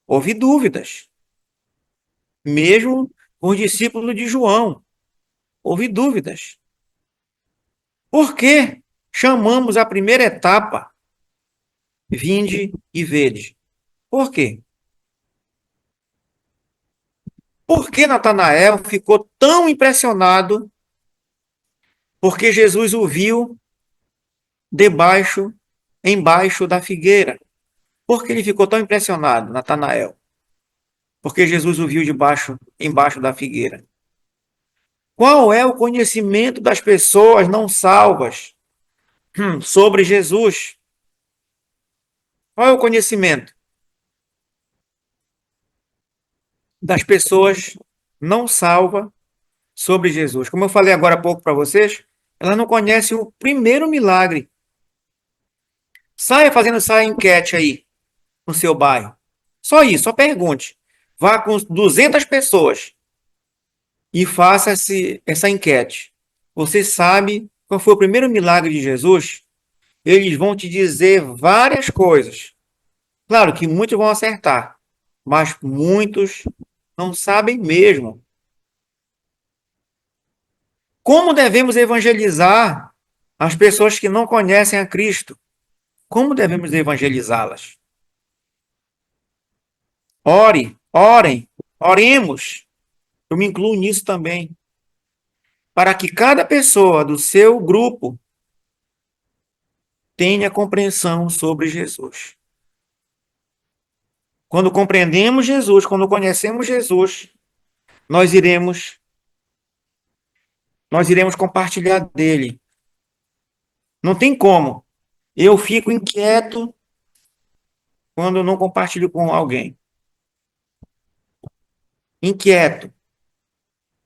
Houve dúvidas. Mesmo com os discípulos de João, houve dúvidas. Por que chamamos a primeira etapa vinde e vede? Por quê? Por que Natanael ficou tão impressionado porque Jesus o viu embaixo da figueira? Por que ele ficou tão impressionado, Natanael? Porque Jesus o viu embaixo da figueira. Qual é o conhecimento das pessoas não salvas sobre Jesus? Qual é o conhecimento das pessoas não salvas sobre Jesus? Como eu falei agora há pouco para vocês, elas não conhecem o primeiro milagre. Saia fazendo essa enquete aí no seu bairro. Só isso, só pergunte. Vá com 200 pessoas e faça essa enquete. Você sabe qual foi o primeiro milagre de Jesus? Eles vão te dizer várias coisas. Claro que muitos vão acertar, mas muitos não sabem mesmo. Como devemos evangelizar as pessoas que não conhecem a Cristo? Como devemos evangelizá-las? Oremos. Eu me incluo nisso também. Para que cada pessoa do seu grupo tenha compreensão sobre Jesus. Quando compreendemos Jesus, quando conhecemos Jesus, nós iremos compartilhar dele. Não tem como. Eu fico inquieto quando eu não compartilho com alguém. Inquieto.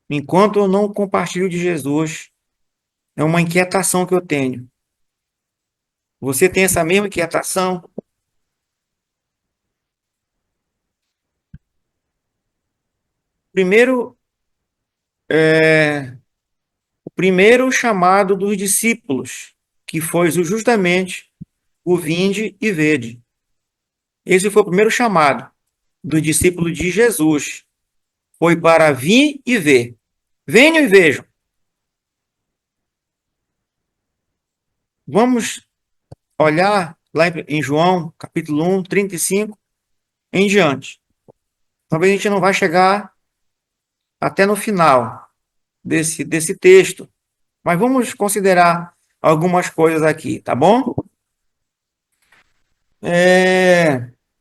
Enquanto eu não compartilho de Jesus, é uma inquietação que eu tenho. Você tem essa mesma inquietação? Primeiro, o primeiro chamado dos discípulos, que foi justamente o vinde e vede. Esse foi o primeiro chamado dos discípulos de Jesus. Foi para vir e ver. Venham e vejam. Vamos olhar lá em João, capítulo 1, 35 em diante. Talvez a gente não vai chegar até no final desse texto, mas vamos considerar algumas coisas aqui, tá bom?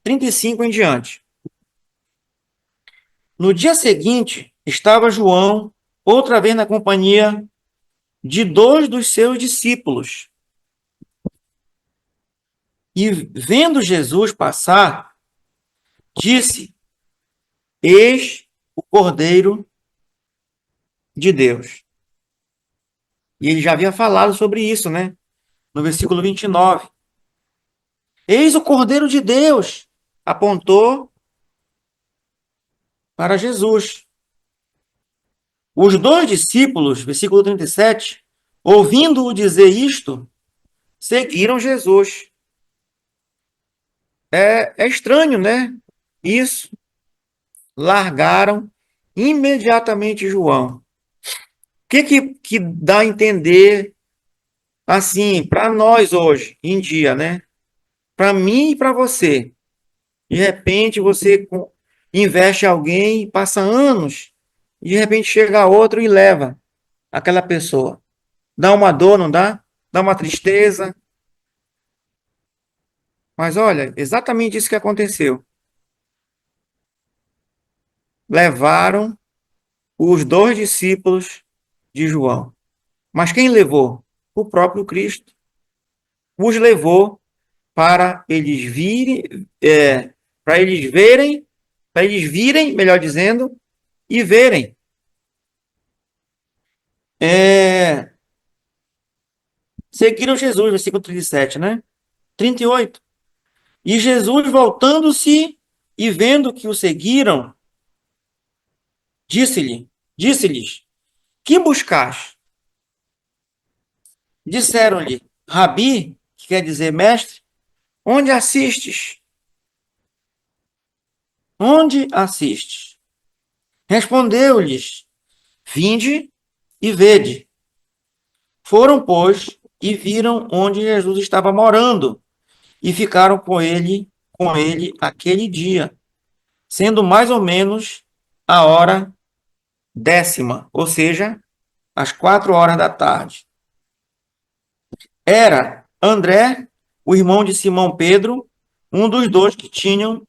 35 em diante. No dia seguinte, estava João, outra vez na companhia de 2 dos seus discípulos. E vendo Jesus passar, disse: Eis o Cordeiro de Deus. E ele já havia falado sobre isso, né? No versículo 29. Eis o Cordeiro de Deus. Apontou para Jesus. Os 2 discípulos, versículo 37, ouvindo-o dizer isto, seguiram Jesus. É estranho, né? Isso. Largaram imediatamente João. O que dá a entender, assim, para nós hoje, em dia, né? Para mim e para você. De repente, você investe em alguém, passa anos, e de repente chega outro e leva aquela pessoa. Dá uma dor, não dá? Dá uma tristeza. Mas olha, exatamente isso que aconteceu. Levaram os 2 discípulos de João. Mas quem levou? O próprio Cristo. Os levou para eles virem, para eles verem, para eles virem, melhor dizendo, e verem. Seguiram Jesus, versículo 37, né? 38. E Jesus, voltando-se e vendo que o seguiram, disse-lhes, que buscais? Disseram-lhe, Rabi, que quer dizer mestre, onde assistes? Onde assistes? Respondeu-lhes, vinde e vede. Foram, pois, e viram onde Jesus estava morando, e ficaram com ele aquele dia, sendo mais ou menos a hora 10ª, ou seja, às 4 horas da tarde. Era André, o irmão de Simão Pedro, um dos dois que tinham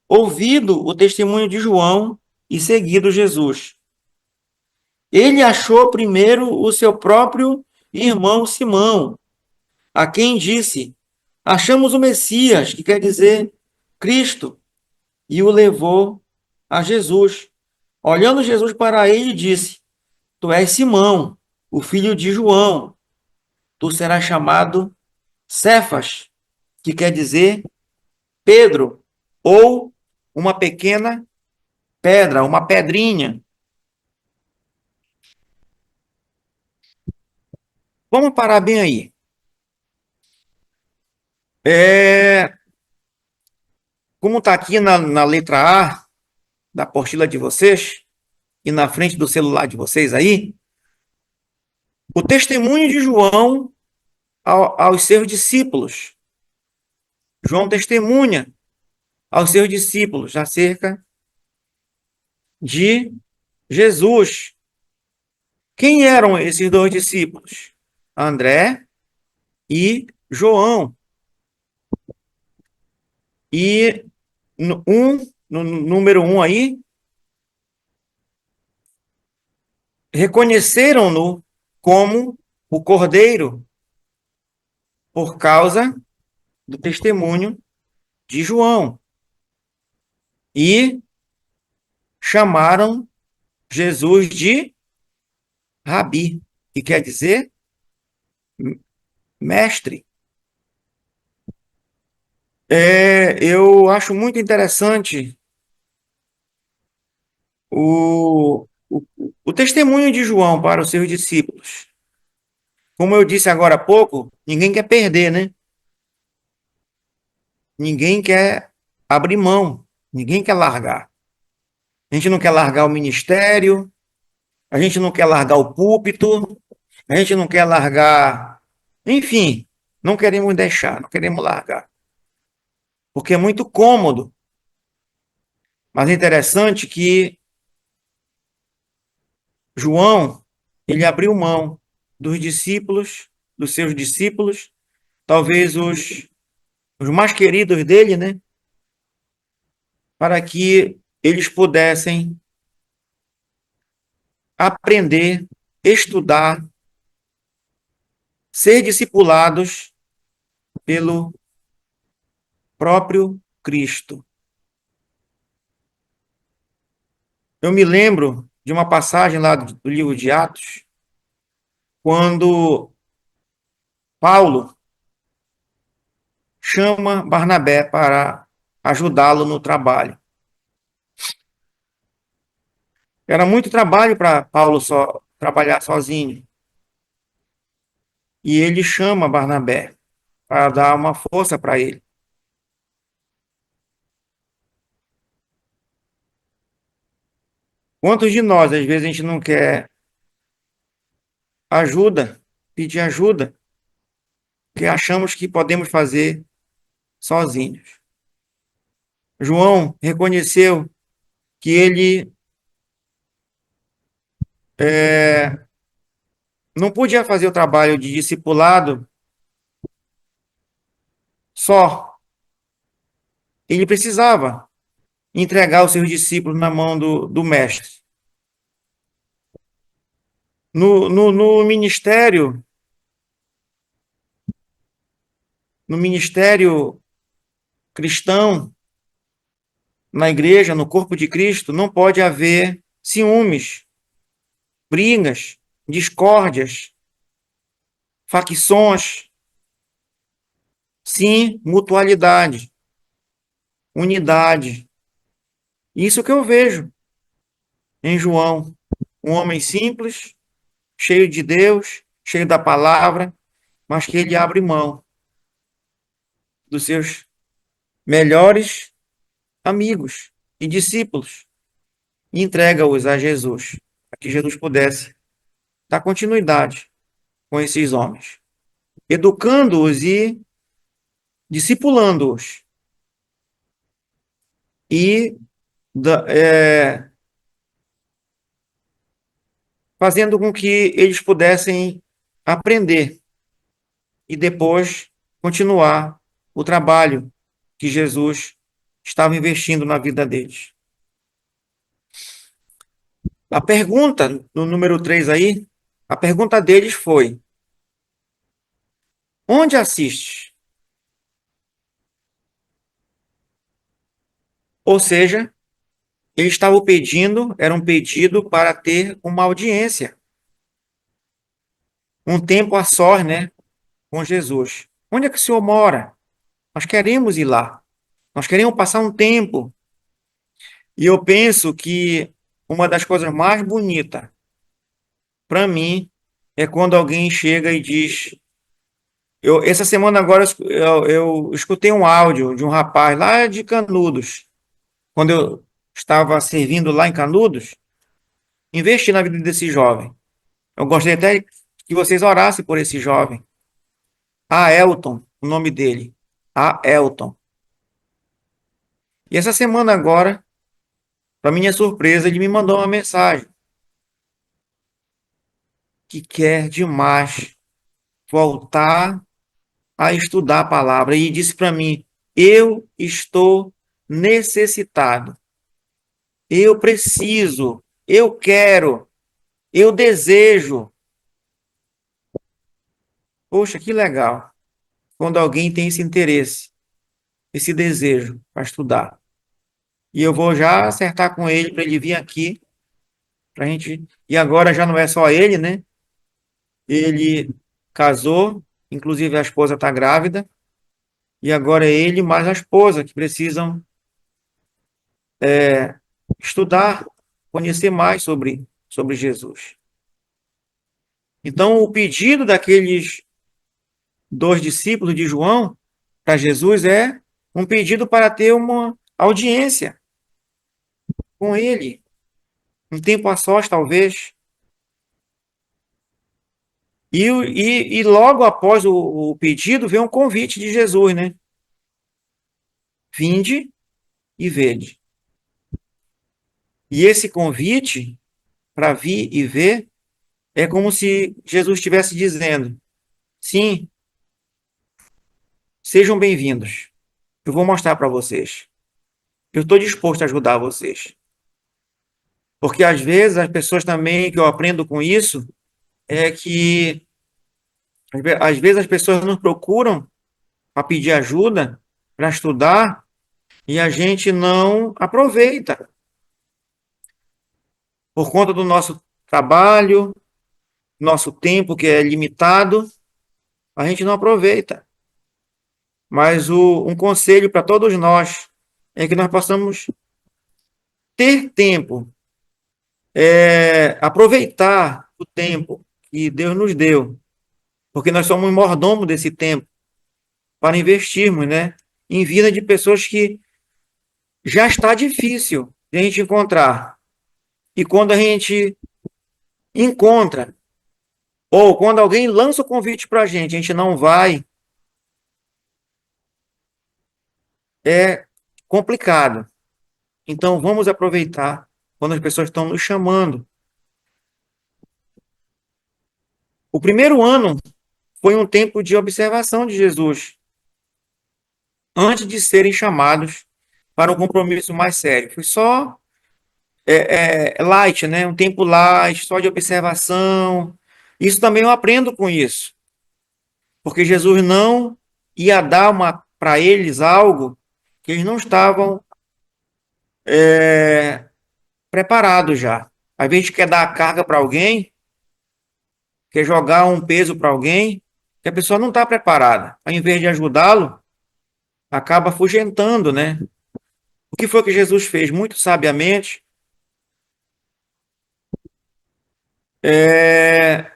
ouvido o testemunho de João e seguido Jesus. Ele achou primeiro o seu próprio irmão Simão, a quem disse: achamos o Messias, que quer dizer Cristo, e o levou a Jesus. Olhando Jesus para ele, disse: Tu és Simão, o filho de João. Tu serás chamado Cefas, que quer dizer Pedro, ou uma pequena pedra, uma pedrinha. Vamos parar bem aí. Como está aqui na letra A da apostila de vocês, e na frente do celular de vocês aí, o testemunho de João aos seus discípulos. João testemunha aos seus discípulos acerca de Jesus. Quem eram esses dois discípulos? André e João. E no número 1 aí, reconheceram-no como o Cordeiro por causa do testemunho de João. E chamaram Jesus de Rabi, que quer dizer mestre. Eu acho muito interessante o testemunho de João para os seus discípulos. Como eu disse agora há pouco, ninguém quer perder, né? Ninguém quer abrir mão, ninguém quer largar. A gente não quer largar o ministério, a gente não quer largar o púlpito, a gente não quer largar. Enfim, não queremos deixar, não queremos largar. Porque é muito cômodo. Mas é interessante que João, ele abriu mão dos discípulos, dos seus discípulos, talvez os mais queridos dele, né? Para que eles pudessem aprender, estudar, ser discipulados pelo próprio Cristo. Eu me lembro de uma passagem lá do livro de Atos, quando Paulo chama Barnabé para ajudá-lo no trabalho. Era muito trabalho para Paulo só trabalhar sozinho. E ele chama Barnabé para dar uma força para ele. Quantos de nós, às vezes, a gente não quer ajuda, pedir ajuda, porque achamos que podemos fazer sozinhos? João reconheceu que ele não podia fazer o trabalho de discipulado só. Ele precisava entregar os seus discípulos na mão do mestre. No ministério, no ministério cristão, na igreja, no corpo de Cristo, não pode haver ciúmes, brigas, discórdias, facções, sim, mutualidade, unidade. Isso que eu vejo em João, um homem simples, cheio de Deus, cheio da palavra, mas que ele abre mão dos seus melhores amigos e discípulos e entrega-os a Jesus, para que Jesus pudesse dar continuidade com esses homens, educando-os e discipulando-os e fazendo com que eles pudessem aprender e depois continuar o trabalho que Jesus estava investindo na vida deles. A pergunta, no número 3 aí, a pergunta deles foi: onde assistes? Ou seja, eles estavam pedindo, era um pedido para ter uma audiência, um tempo a sós, né, com Jesus. Onde é que o Senhor mora? Nós queremos ir lá. Nós queremos passar um tempo. E eu penso que uma das coisas mais bonitas para mim é quando alguém chega e diz. Essa semana agora eu escutei um áudio de um rapaz lá de Canudos, quando eu estava servindo lá em Canudos, investi na vida desse jovem. Eu gostaria até que vocês orassem por esse jovem. A Elton, o nome dele. A Elton. E essa semana agora, para minha surpresa, ele me mandou uma mensagem que quer demais voltar a estudar a palavra e disse para mim: eu estou necessitado, eu preciso, eu quero, eu desejo. Poxa, que legal quando alguém tem esse interesse, esse desejo para estudar. E eu vou já acertar com ele para ele vir aqui, para a gente. E agora já não é só ele, né? Ele casou, inclusive a esposa está grávida, e agora é ele mais a esposa que precisam estudar, conhecer mais sobre Jesus. Então, o pedido daqueles dois discípulos de João para Jesus é um pedido para ter uma audiência com ele, um tempo a sós, talvez. E logo após o pedido vem um convite de Jesus, né? Vinde e vede. E esse convite para vir e ver é como se Jesus estivesse dizendo: sim, sejam bem-vindos. Eu vou mostrar para vocês. Eu estou disposto a ajudar vocês. Porque às vezes as pessoas também, que eu aprendo com isso, é que às vezes as pessoas nos procuram para pedir ajuda, para estudar, e a gente não aproveita. Por conta do nosso trabalho, nosso tempo que é limitado, a gente não aproveita. Mas um conselho para todos nós é que nós possamos ter tempo, aproveitar o tempo que Deus nos deu, porque nós somos mordomo desse tempo para investirmos, né, em vida de pessoas que já está difícil de a gente encontrar. E quando a gente encontra, ou quando alguém lança o convite para a gente não vai, é complicado. Então vamos aproveitar quando as pessoas estão nos chamando. O primeiro ano foi um tempo de observação de Jesus, antes de serem chamados para um compromisso mais sério. Foi só light, né? Um tempo light, só de observação. Isso também eu aprendo com isso, porque Jesus não ia dar para eles algo que eles não estavam preparados já. Às vezes quer dar a carga para alguém, quer jogar um peso para alguém, que a pessoa não está preparada. Ao invés de ajudá-lo, acaba afugentando, né? O que foi que Jesus fez? Muito sabiamente, é,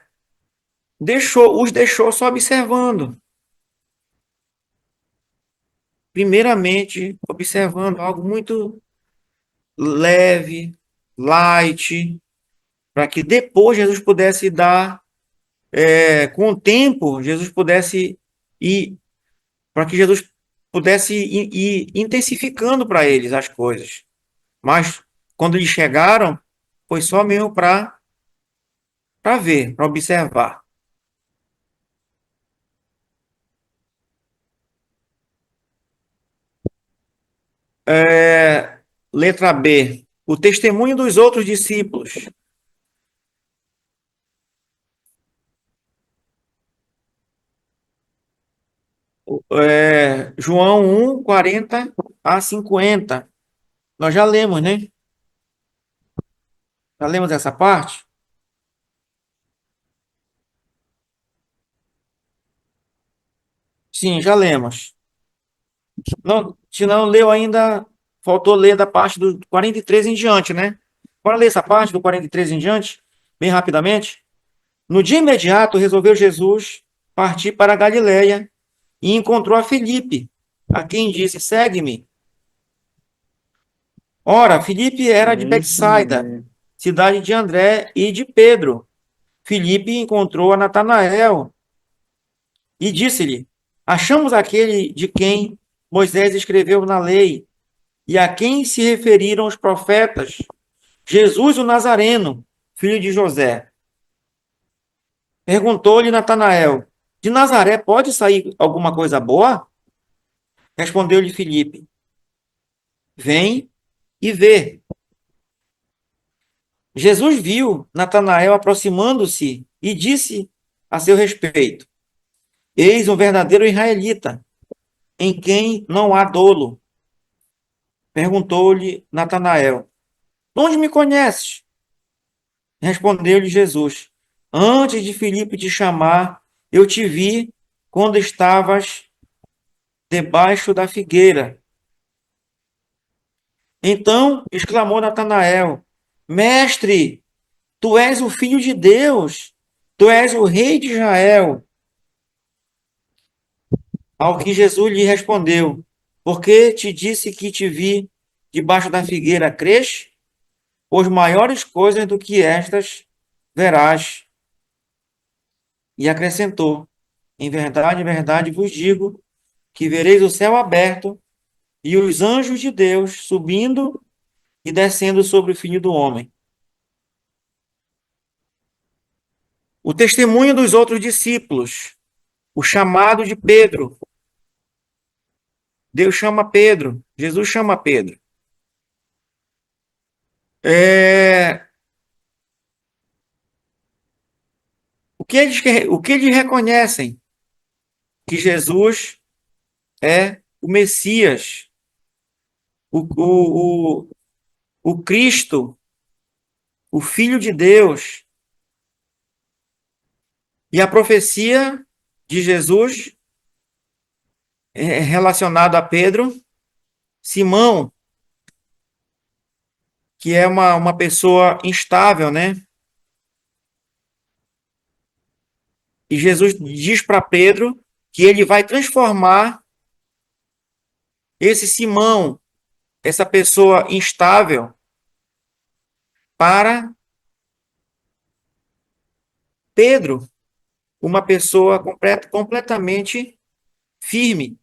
os deixou só observando. Primeiramente, observando algo muito leve, light, para que depois Jesus pudesse dar, com o tempo, Jesus pudesse ir, para que Jesus pudesse ir intensificando para eles as coisas. Mas quando eles chegaram, foi só mesmo para ver, para observar. Letra B. O testemunho dos outros discípulos. João 1, 40 a 50. Nós já lemos, né? Já lemos essa parte? Sim, já lemos. Não, se não leu ainda, faltou ler da parte do 43 em diante, né? Bora ler essa parte do 43 em diante, bem rapidamente. No dia imediato, resolveu Jesus partir para a Galiléia e encontrou a Filipe, a quem disse: Segue-me. Ora, Filipe era de É isso Betsaida, mesmo. cidade de André e de Pedro. Filipe encontrou a Natanael e disse-lhe: Achamos aquele de quem Moisés escreveu na lei e a quem se referiram os profetas, Jesus o Nazareno, filho de José. Perguntou-lhe Natanael: De Nazaré pode sair alguma coisa boa? Respondeu-lhe Filipe: Vem e vê. Jesus viu Natanael aproximando-se e disse a seu respeito: Eis um verdadeiro israelita, em quem não há dolo. Perguntou-lhe Natanael: Onde me conheces? Respondeu-lhe Jesus: Antes de Filipe te chamar, eu te vi quando estavas debaixo da figueira. Então exclamou Natanael: Mestre, tu és o filho de Deus, tu és o rei de Israel. Ao que Jesus lhe respondeu: Porque te disse que te vi debaixo da figueira, crês? Pois maiores coisas do que estas verás. E acrescentou: em verdade vos digo que vereis o céu aberto e os anjos de Deus subindo e descendo sobre o Filho do Homem. O testemunho dos outros discípulos, o chamado de Pedro. Deus chama Pedro, Jesus chama Pedro. É, o que eles reconhecem? Que Jesus é o Messias, o, o, o, o Cristo, o Filho de Deus. E a profecia de Jesus é relacionada a Pedro, Simão, que é uma pessoa instável, né? E Jesus diz para Pedro que ele vai transformar esse Simão, essa pessoa instável, para Pedro, uma pessoa completamente firme.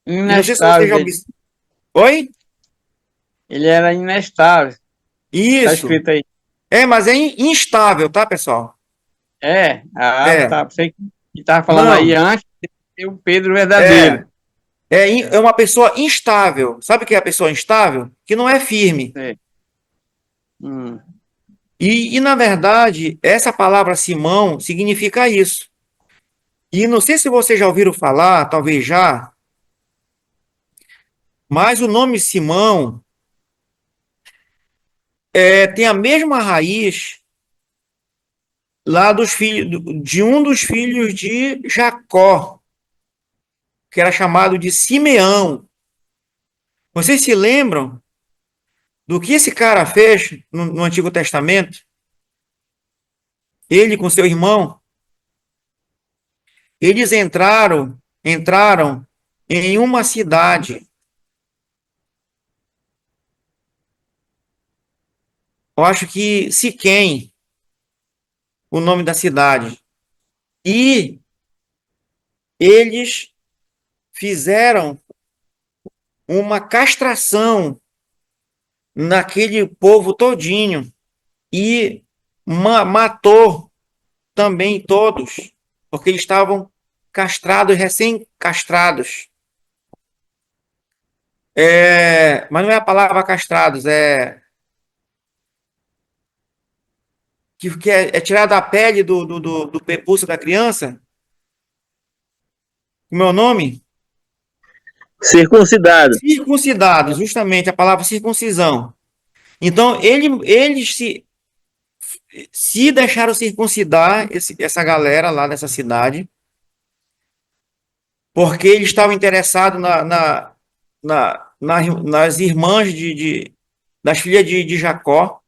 E não sei se você já Inestável. observou. Oi? Ele era inestável. Tá Isso. escrito aí. Mas é instável, tá, pessoal? É. Ah, É. tá. Você que tava falando aí Não. antes de ser o Pedro É. verdadeiro. É uma pessoa instável. Sabe o que é a pessoa instável? Que não é firme. É. Hum. Na verdade, essa palavra Simão significa isso. E não sei se vocês já ouviram falar, talvez já, mas o nome Simão tem a mesma raiz lá dos filhos de um dos filhos de Jacó, que era chamado de Simeão. Vocês se lembram do que esse cara fez no Antigo Testamento? Ele com seu irmão, eles entraram em uma cidade. Eu acho que Siquém, o nome da cidade. E eles fizeram uma castração naquele povo todinho e matou também todos, porque eles estavam castrados, recém-castrados. Mas não é a palavra castrados, que é tirada a pele do prepúcio da criança. O meu nome? Circuncidado. Circuncidados, justamente a palavra circuncisão. Então, eles se deixaram circuncidar essa galera lá dessa cidade, porque eles estavam interessados nas irmãs das filhas de Jacó,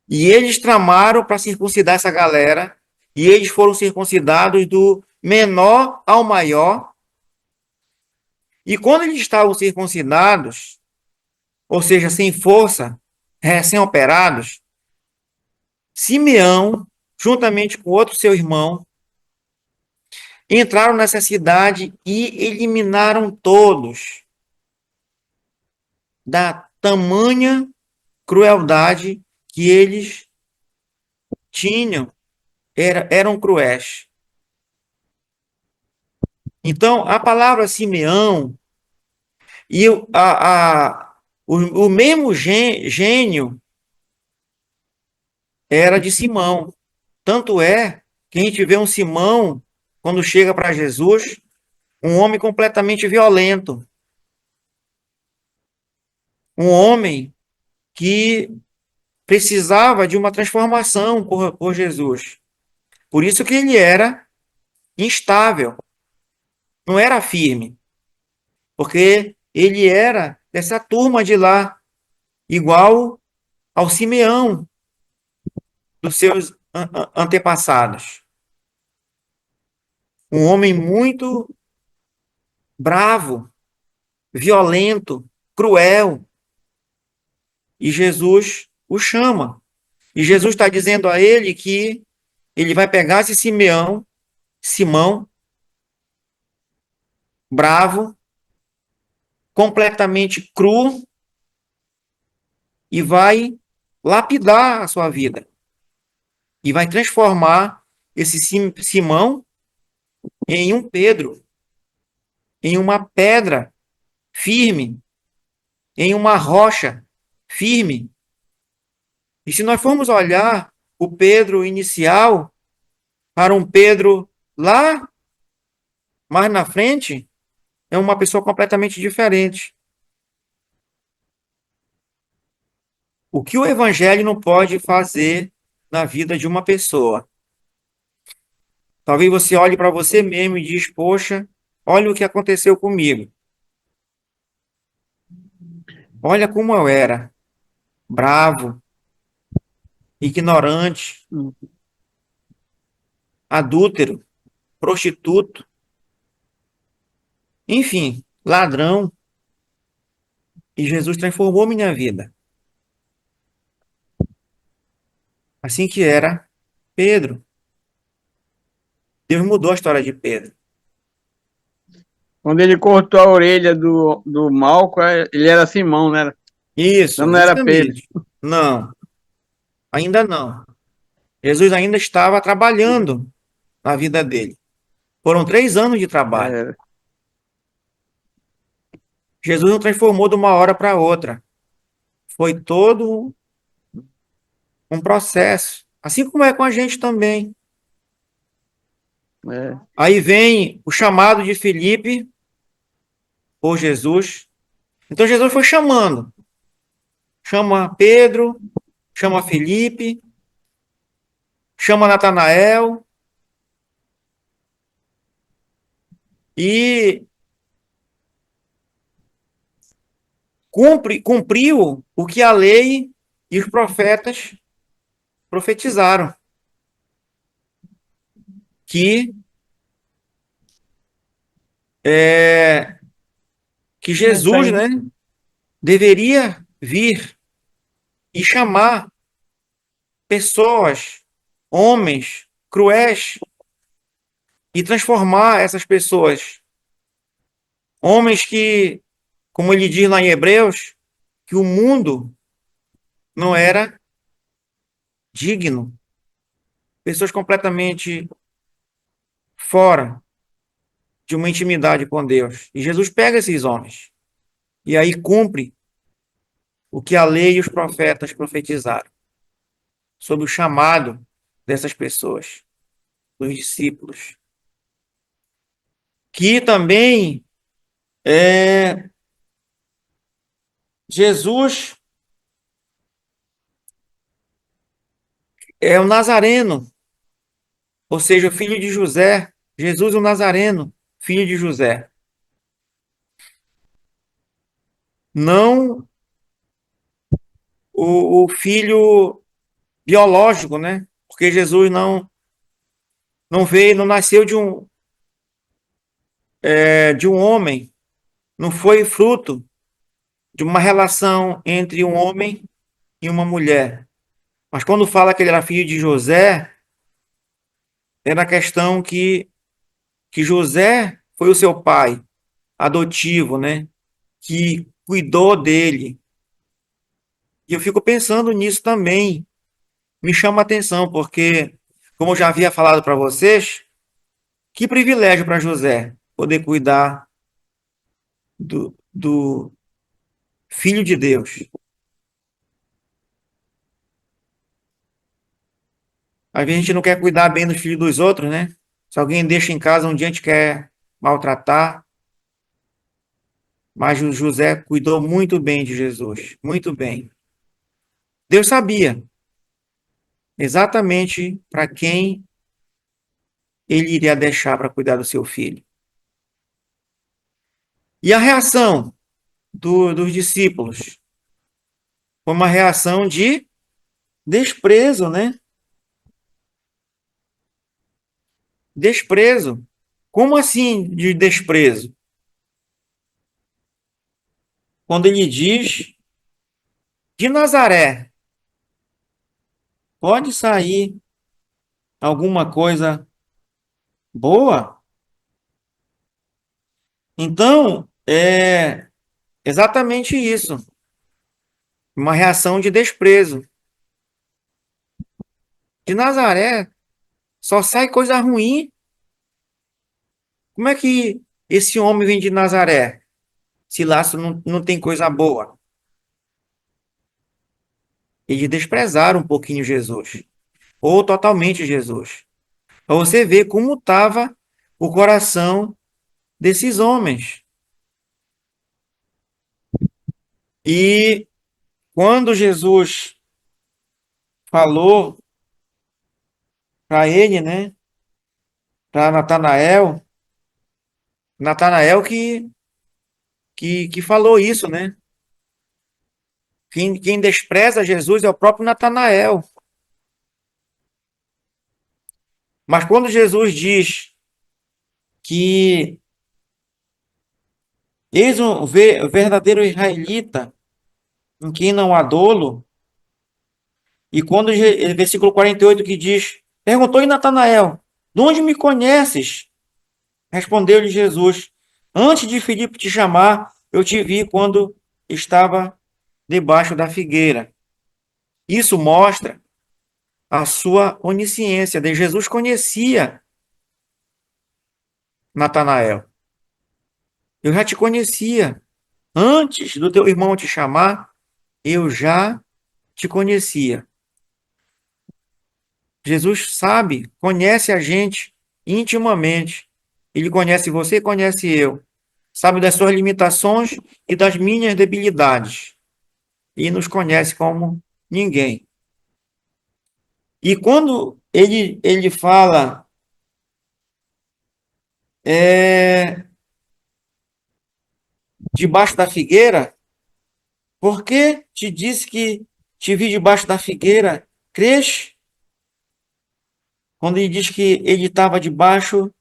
e eles tramaram para circuncidar essa galera, e eles foram circuncidados do menor ao maior, e quando eles estavam circuncidados, ou seja, sem força, recém-operados, Simeão, juntamente com outro seu irmão, entraram nessa cidade e eliminaram todos da tamanha crueldade que eles tinham, eram cruéis. Então, a palavra Simeão e o mesmo gênio era de Simão. Tanto é que a gente vê um Simão, quando chega para Jesus, um homem completamente violento, um homem que precisava de uma transformação por Jesus. Por isso que ele era instável, não era firme, porque ele era dessa turma de lá, igual ao Simeão dos seus antepassados. Um homem muito bravo, violento, cruel. E Jesus o chama. E Jesus está dizendo a ele que ele vai pegar esse Simão, bravo, completamente cru, e vai lapidar a sua vida. E vai transformar esse Simão em um Pedro, em uma pedra firme, em uma rocha firme. E se nós formos olhar o Pedro inicial para um Pedro lá mais na frente, é uma pessoa completamente diferente. O que o evangelho não pode fazer na vida de uma pessoa? Talvez você olhe para você mesmo e diz: poxa, olha o que aconteceu comigo. Olha como eu era, bravo, ignorante, adúltero, prostituto, enfim, ladrão. E Jesus transformou minha vida. Assim que era Pedro. Deus mudou a história de Pedro. Quando ele cortou a orelha do Malco, ele era Simão, né? Então Isso, não era Pedro. justamente. Não, ainda não. Jesus ainda estava trabalhando na vida dele. Foram 3 anos de trabalho. É, Jesus não transformou de uma hora para outra. Foi todo um processo. Assim como é com a gente também. É. Aí vem o chamado de Filipe por Jesus. Então Jesus foi chamando. Chama Pedro, chama Filipe, chama Natanael e cumpriu o que a lei e os profetas profetizaram, que é, que Essa Jesus, aí, né, deveria vir e chamar pessoas, homens cruéis, e transformar essas pessoas, homens que, como ele diz lá em Hebreus, que o mundo não era digno, pessoas completamente fora de uma intimidade com Deus. E Jesus pega esses homens e aí cumpre o que a lei e os profetas profetizaram sobre o chamado dessas pessoas, dos discípulos, que também Jesus é o Nazareno, ou seja, o filho de José, Jesus o Nazareno, filho de José. Não o filho biológico, né? Porque Jesus não veio, não nasceu de um homem, não foi fruto de uma relação entre um homem e uma mulher. Mas quando fala que ele era filho de José, é na questão que José foi o seu pai adotivo, né? Que cuidou dele. E eu fico pensando nisso também. Me chama a atenção, porque, como eu já havia falado para vocês, que privilégio para José poder cuidar do filho de Deus. Às vezes a gente não quer cuidar bem dos filhos dos outros, né? Se alguém deixa em casa, um dia a gente quer maltratar. Mas o José cuidou muito bem de Jesus. Muito bem. Deus sabia exatamente para quem ele iria deixar para cuidar do seu filho. E a reação dos discípulos foi uma reação de desprezo, né? Desprezo. Como assim de desprezo? Quando ele diz de Nazaré, pode sair alguma coisa boa? Então, é exatamente isso. Uma reação de desprezo. De Nazaré só sai coisa ruim. Como é que esse homem vem de Nazaré? Se lá não tem coisa boa. Eles desprezaram um pouquinho Jesus. Ou totalmente Jesus. Para você ver como estava o coração desses homens. E quando Jesus falou para ele, né? Para Natanael, Natanael que falou isso, né? Quem despreza Jesus é o próprio Natanael. Mas quando Jesus diz que eis um verdadeiro israelita em quem não há dolo, e quando versículo 48 que diz, perguntou em Natanael, de onde me conheces? Respondeu-lhe Jesus, antes de Filipe te chamar, eu te vi quando estava debaixo da figueira. Isso mostra a sua onisciência. Jesus conhecia Natanael. Eu já te conhecia. Antes do teu irmão te chamar, eu já te conhecia. Jesus sabe, conhece a gente intimamente. Ele conhece você e conhece eu. Sabe das suas limitações e das minhas debilidades. E nos conhece como ninguém. E quando ele fala, é, debaixo da figueira, por que te disse que te vi debaixo da figueira? Crês? Quando ele diz que ele estava debaixo,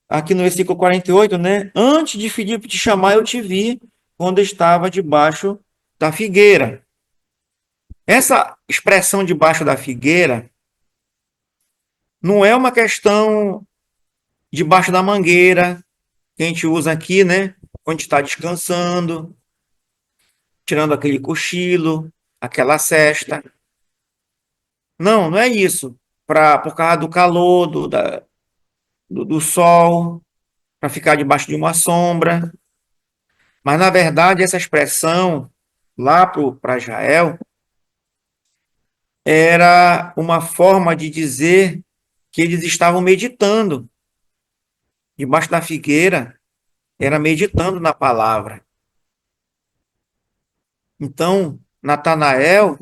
aqui no versículo 48, né? Antes de Filipe te chamar, eu te vi quando estava debaixo da figueira. Essa expressão debaixo da figueira não é uma questão debaixo da mangueira, que a gente usa aqui, né? Quando está descansando, tirando aquele cochilo, aquela sesta. Não, não é isso. Por causa do calor, do sol, para ficar debaixo de uma sombra. Mas, na verdade, essa expressão lá para Israel era uma forma de dizer que eles estavam meditando. Debaixo da figueira, era meditando na palavra. Então, Natanael,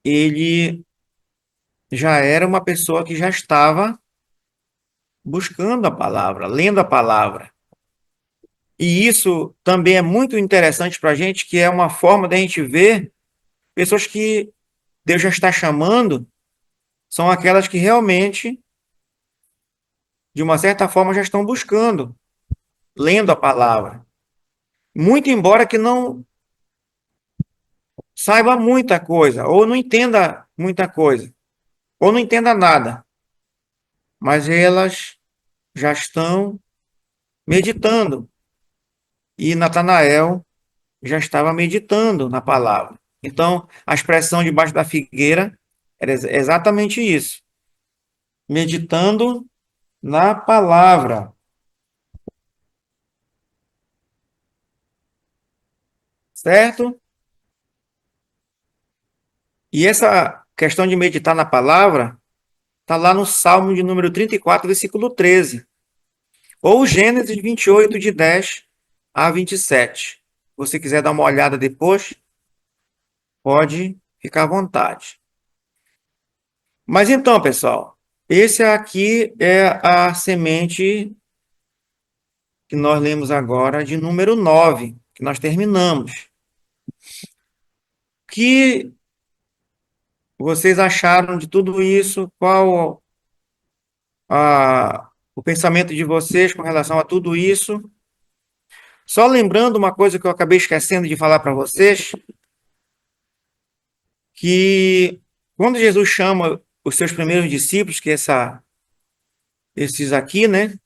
ele já era uma pessoa que já estava buscando a palavra, lendo a palavra. E isso também é muito interessante para a gente, que é uma forma da gente ver pessoas que Deus já está chamando, são aquelas que realmente, de uma certa forma, já estão buscando, lendo a palavra. Muito embora que não saiba muita coisa, ou não entenda muita coisa, ou não entenda nada, mas elas já estão meditando. E Natanael já estava meditando na palavra. Então, a expressão debaixo da figueira era exatamente isso. Meditando na palavra, certo? E essa questão de meditar na palavra está lá no Salmo de número 34, versículo 13. Ou Gênesis 28, de 10 a 27. Se você quiser dar uma olhada depois, pode ficar à vontade. Mas então, pessoal, esse aqui é a semente que nós lemos agora de número 9, que nós terminamos. O que vocês acharam de tudo isso? Qual o pensamento de vocês com relação a tudo isso? Só lembrando uma coisa que eu acabei esquecendo de falar para vocês, que quando Jesus chama os seus primeiros discípulos, que esses aqui, né?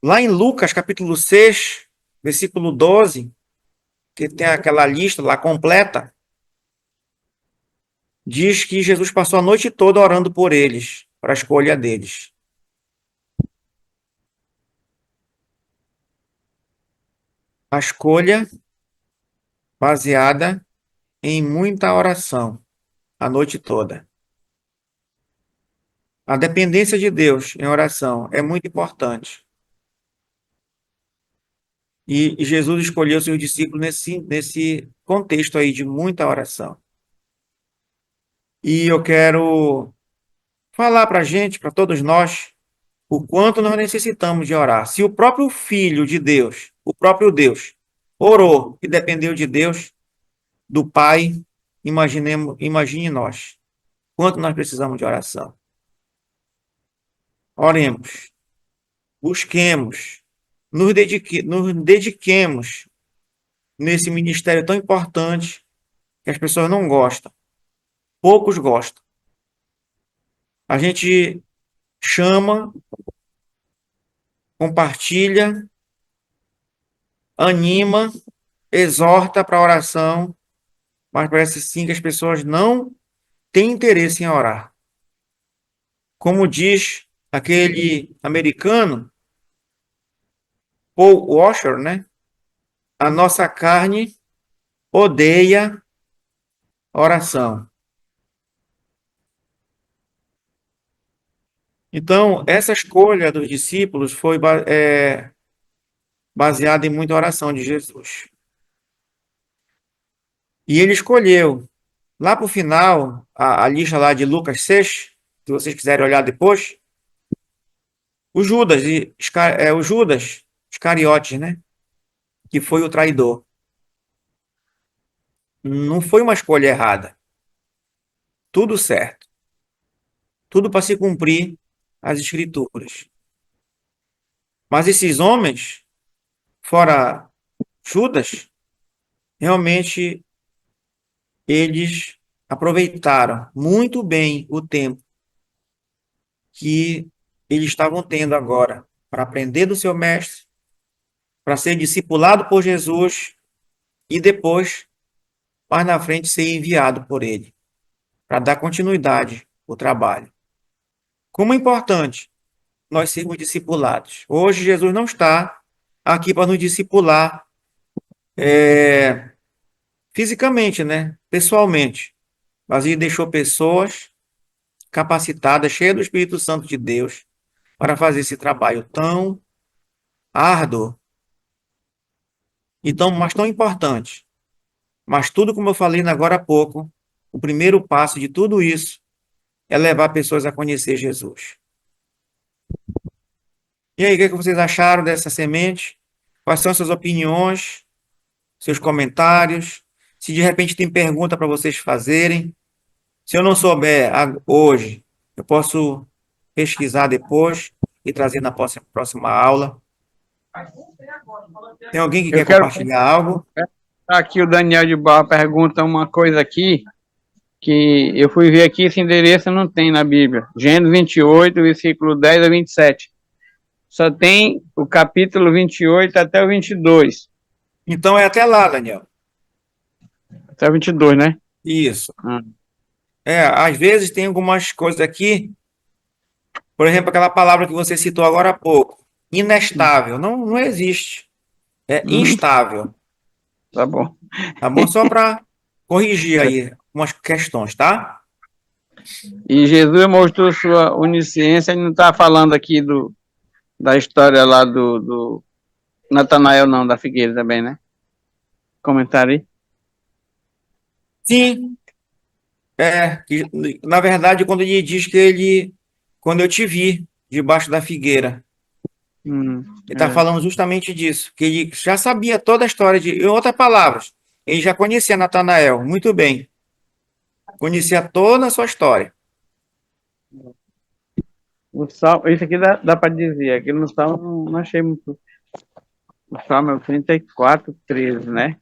Lá em Lucas, capítulo 6, versículo 12, que tem aquela lista lá completa, diz que Jesus passou a noite toda orando por eles, para a escolha deles. A escolha baseada em muita oração, a noite toda. A dependência de Deus em oração é muito importante. E Jesus escolheu seus discípulos nesse contexto aí de muita oração. E eu quero falar para a gente, para todos nós, o quanto nós necessitamos de orar. Se o próprio Filho de Deus, o próprio Deus, orou e dependeu de Deus, do Pai, imagine nós. Quanto nós precisamos de oração. Oremos, busquemos, nos dediquemos nesse ministério tão importante que as pessoas não gostam. Poucos gostam. A gente chama, compartilha, anima, exorta para a oração, mas parece sim que as pessoas não têm interesse em orar. Como diz aquele americano, Paul Washer, né? A nossa carne odeia oração. Então, essa escolha dos discípulos foi baseada em muita oração de Jesus. E ele escolheu, lá para o final, a lista lá de Lucas 6, se vocês quiserem olhar depois, o Judas Iscariotes, né? Que foi o traidor. Não foi uma escolha errada. Tudo certo. Tudo para se cumprir as escrituras. Mas esses homens, fora Judas, realmente eles aproveitaram muito bem o tempo que eles estavam tendo agora para aprender do seu mestre, para ser discipulado por Jesus e depois, mais na frente, ser enviado por ele, para dar continuidade ao trabalho. Como é importante nós sermos discipulados. Hoje, Jesus não está aqui para nos discipular fisicamente, né? Pessoalmente. Mas ele deixou pessoas capacitadas, cheias do Espírito Santo de Deus, para fazer esse trabalho tão árduo e mas tão importante. Mas tudo, como eu falei agora há pouco, o primeiro passo de tudo isso é levar pessoas a conhecer Jesus. E aí, o que vocês acharam dessa semente? Quais são suas opiniões, seus comentários? Se de repente tem pergunta para vocês fazerem. Se eu não souber hoje, eu posso pesquisar depois e trazer na próxima aula. Tem alguém que Eu quer quero compartilhar algo? aqui o Daniel de Barra pergunta uma coisa aqui, que eu fui ver aqui, esse endereço não tem na Bíblia. Gênesis 28, versículo 10 a 27. Só tem o capítulo 28 até o 22. Então é até lá, Daniel. Até o 22, né? Isso. Às vezes tem algumas coisas aqui, por exemplo, aquela palavra que você citou agora há pouco, inestável, não existe. É instável, Tá bom. tá bom? Só para corrigir aí umas questões, tá? E Jesus mostrou sua onisciência, ele não está falando aqui da história lá do Natanael, não, da Figueira também, né? Comentário aí. Sim, na verdade, quando ele diz quando eu te vi debaixo da figueira, ele está É. falando justamente disso, que ele já sabia toda a história em outras palavras, ele já conhecia Natanael muito bem, conhecia toda a sua história. O Salmo, isso aqui dá para dizer, aqui no Salmo não achei muito. O Salmo é o 34, 13, né?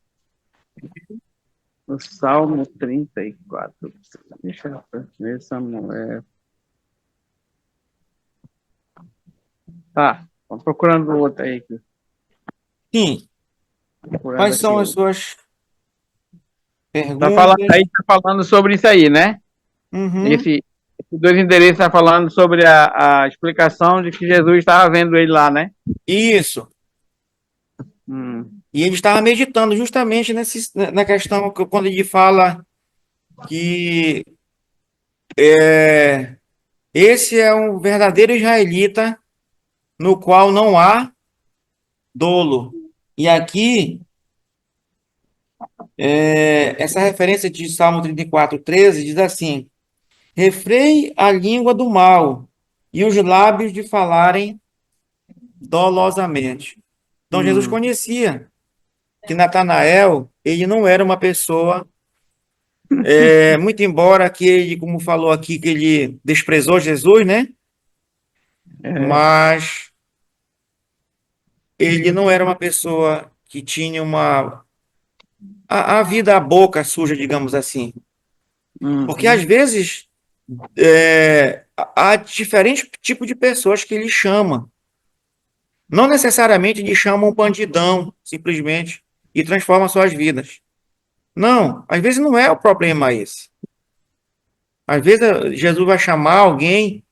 O Salmo 34. Deixa eu ver, Samuel. Tá, vamos procurando o outro aí. Sim, Procurando quais aqui. são as suas Tá falando perguntas? aí, tá falando sobre isso aí, né? Uhum. Esses dois endereços tá falando sobre a explicação de que Jesus estava vendo ele lá, né? Isso. E ele estava meditando justamente na questão quando ele fala que esse é um verdadeiro israelita no qual não há dolo. E aqui, essa referência de Salmo 34, 13 diz assim: refreie a língua do mal e os lábios de falarem dolosamente. Então Jesus conhecia que Natanael, ele não era uma pessoa, muito embora que ele, como falou aqui, que ele desprezou Jesus, né? É, Mas ele não era uma pessoa que tinha a vida, a boca suja, digamos assim. Porque às vezes há diferentes tipos de pessoas que ele chama. Não necessariamente ele chama um bandidão, simplesmente, e transforma suas vidas. Não, às vezes não é o problema esse. Às vezes Jesus vai chamar alguém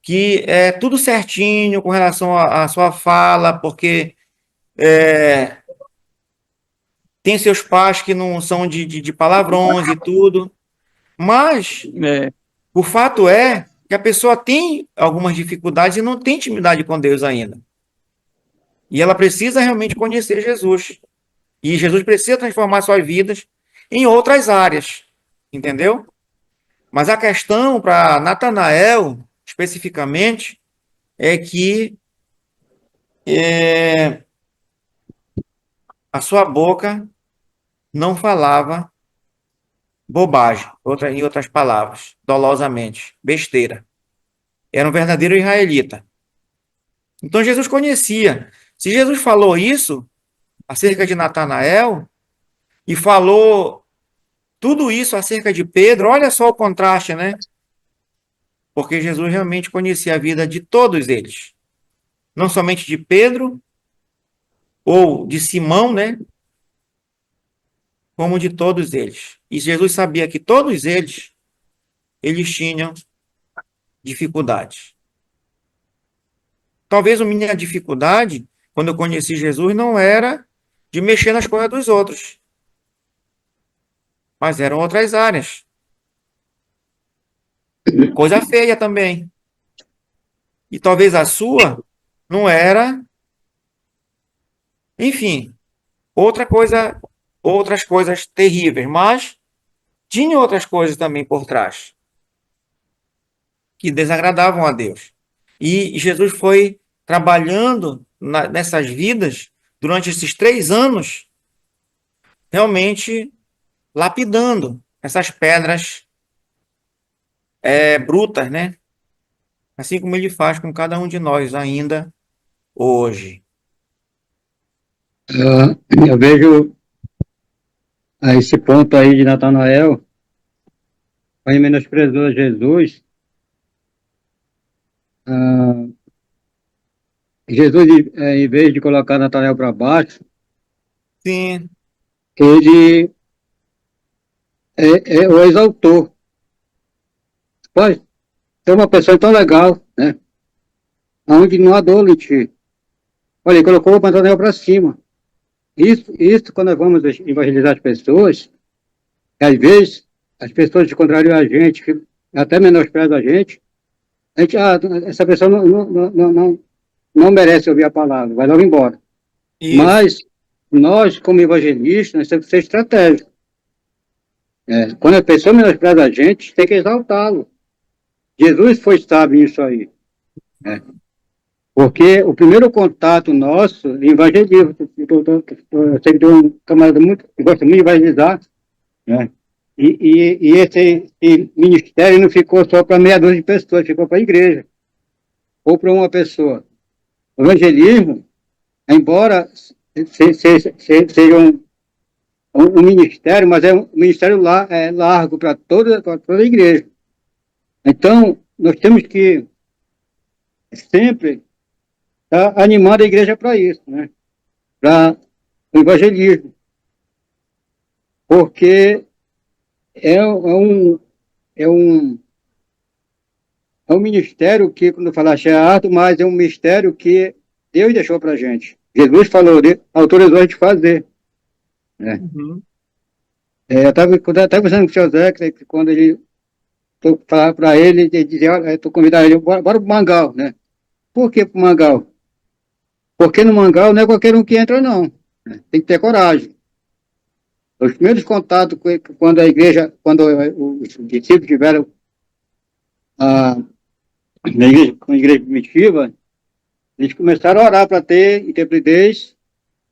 que é tudo certinho com relação à sua fala, porque tem seus pais que não são de palavrões e tudo. Mas é, o fato é que a pessoa tem algumas dificuldades e não tem intimidade com Deus ainda. E ela precisa realmente conhecer Jesus. E Jesus precisa transformar suas vidas em outras áreas, entendeu? Mas a questão para Natanael, especificamente, é que a sua boca não falava bobagem, em outras palavras, dolosamente, besteira. Era um verdadeiro israelita. Então Jesus conhecia. Se Jesus falou isso acerca de Natanael e falou tudo isso acerca de Pedro, olha só o contraste, né? Porque Jesus realmente conhecia a vida de todos eles, não somente de Pedro ou de Simão, né? Como de todos eles. E Jesus sabia que todos eles tinham dificuldades. Talvez a minha dificuldade, quando eu conheci Jesus, não era de mexer nas coisas dos outros, mas eram outras áreas. Coisa feia também. E talvez a sua não era, enfim, outra coisa, outras coisas terríveis, mas tinha outras coisas também por trás que desagradavam a Deus. E Jesus foi trabalhando nessas vidas durante esses 3 anos, realmente lapidando essas pedras brutas, né? Assim como ele faz com cada um de nós ainda hoje. Eu vejo esse ponto aí de Natanael, aí menosprezou Jesus. Ah, Jesus, em vez de colocar Natanael para baixo, Sim, ele o exaltou. Pode ser uma pessoa tão legal, né? Onde não há dor em ti. Olha, ele colocou o Natanael para cima. Isso, quando nós vamos evangelizar as pessoas, às vezes as pessoas contrariam a gente, até menosprezam a gente, essa pessoa não merece ouvir a palavra, vai logo embora. isso, Mas nós, como evangelistas, nós temos que ser estratégicos. Quando a pessoa menospreza a gente, tem que exaltá-lo. Jesus foi sábio nisso aí. Né? Porque o primeiro contato nosso em evangelismo, eu sei que tem um camarada que gosta muito de evangelizar, né? E esse ministério não ficou só para meia dúzia de pessoas, ficou para a igreja, ou para uma pessoa. O evangelismo, embora seja um ministério, mas é um ministério largo para toda a igreja. Então, nós temos que sempre estar animando a igreja para isso, né? Para o evangelismo. Porque é um, é um ministério que, quando falaste, é árduo, mas é um mistério que Deus deixou para a gente. Jesus falou, autorizou a gente fazer. Né? uhum, Eu estava até conversando com o seu Zé, que quando ele falava para ele, ele dizia, olha, estou convidando ele, bora para o Mangal, né? Por que para o Mangal? Porque no Mangal não é qualquer um que entra, não. Né? Tem que ter coragem. Os primeiros contatos quando a igreja, quando os discípulos tiveram com a igreja primitiva, eles começaram a orar para ter intrepidez,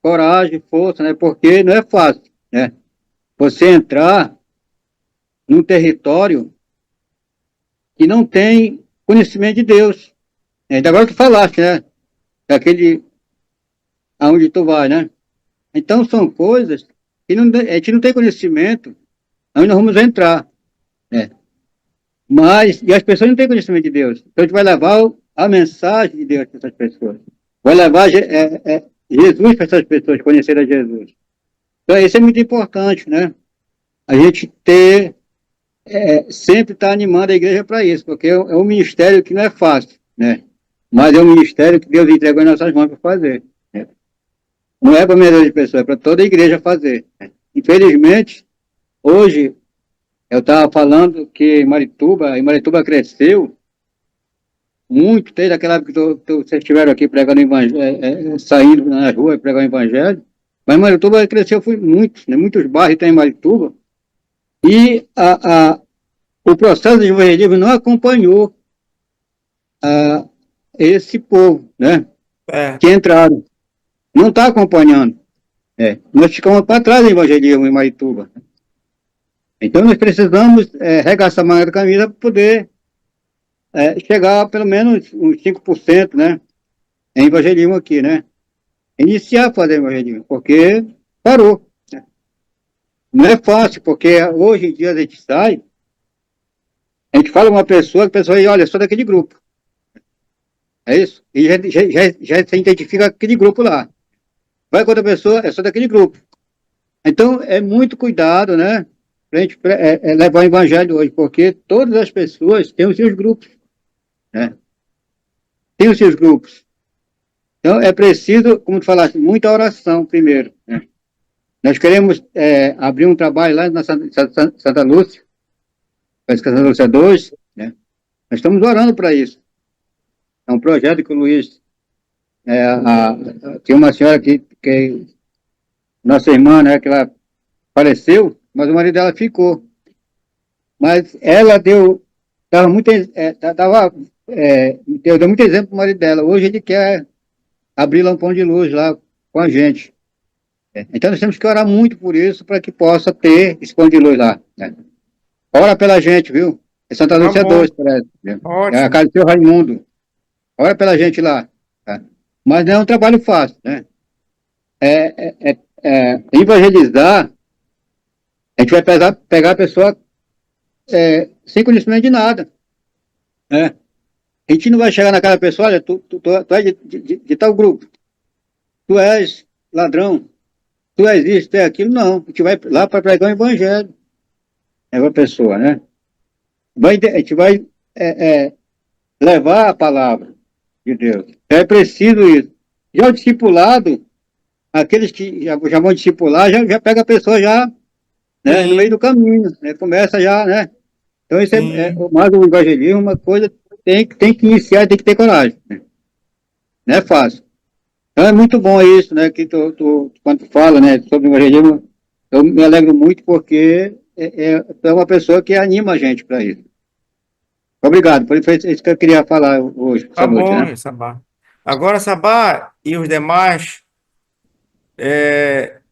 coragem, força, né? Porque não é fácil, né? Você entrar num território que não tem conhecimento de Deus. Ainda agora tu falaste, né? Daquele aonde tu vai, né? Então são coisas que a gente não tem conhecimento, onde nós vamos entrar, né? Mas, e as pessoas não têm conhecimento de Deus. Então a gente vai levar a mensagem de Deus para essas pessoas. Vai levar Jesus para essas pessoas, conhecer a Jesus. Então isso é muito importante, né? A gente sempre estar animando a igreja para isso, porque é um ministério que não é fácil, né? Mas é um ministério que Deus entregou em nossas mãos para fazer. Né? Não é para milhares de pessoas, é para toda a igreja fazer. Né? Infelizmente, hoje, eu estava falando que em Marituba cresceu, muito, desde aquela época que vocês estiveram aqui pregando evangelho, saindo na rua e pregando evangelho. Mas Marituba cresceu, foi muitos, né? Muitos bairros tem em Marituba. E o processo de evangelismo não acompanhou esse povo, né? É, Que entraram. Não está acompanhando. Nós ficamos para trás do evangelismo em Marituba. Então nós precisamos regaçar a manga da camisa para poder chegar a pelo menos uns 5%, né? Em evangelismo aqui, né? Iniciar a fazer evangelismo, porque parou. Não é fácil, porque hoje em dia a gente sai, a gente fala uma pessoa, a pessoa diz, olha, eu sou daquele grupo. É isso? E já se identifica aquele grupo lá. Vai com outra pessoa, é só daquele grupo. Então, é muito cuidado, né? Pra gente levar o evangelho hoje, porque todas as pessoas têm os seus grupos, né? Têm os seus grupos. Então, é preciso, como tu falaste, muita oração primeiro, né? Nós queremos abrir um trabalho lá na Santa Lúcia, parece que é Santa Lúcia 2, né? Nós estamos orando para isso. É um projeto que o Luiz, tinha uma senhora que nossa irmã, né, que ela faleceu, mas o marido dela ficou. Mas ela dava muito, deu muito exemplo para o marido dela. Hoje ele quer abrir lá um pão de luz lá com a gente. Então nós temos que orar muito por isso, para que possa ter esse pão de luz lá, né? Ora pela gente, viu? É Santa tá Lúcia bom, 2, parece, né? É a ótimo. casa do seu Raimundo. Ora pela gente lá, tá? Mas não é um trabalho fácil, né? Evangelizar, a gente vai pegar a pessoa sem conhecimento de nada, né? A gente não vai chegar naquela pessoa, olha, tu és de tal grupo, tu és ladrão, tu és isso, tu é aquilo, não. A gente vai lá para pregar o evangelho, é uma pessoa, né? A gente vai levar a palavra de Deus. É preciso isso. Já o discipulado, aqueles que já vão discipular, já pega a pessoa já, né, no meio Sim, do caminho, né? Começa já, né? Então isso sim. mais o evangelismo, uma coisa tem que iniciar, tem que ter coragem, né? Não é fácil. Então é muito bom isso, né? Que quando tu fala, né, sobre o evangelismo, eu me alegro muito porque é uma pessoa que anima a gente para isso. Obrigado, foi isso que eu queria falar hoje, Tá essa noite, né? bom, Sabá. Agora, Sabá e os demais,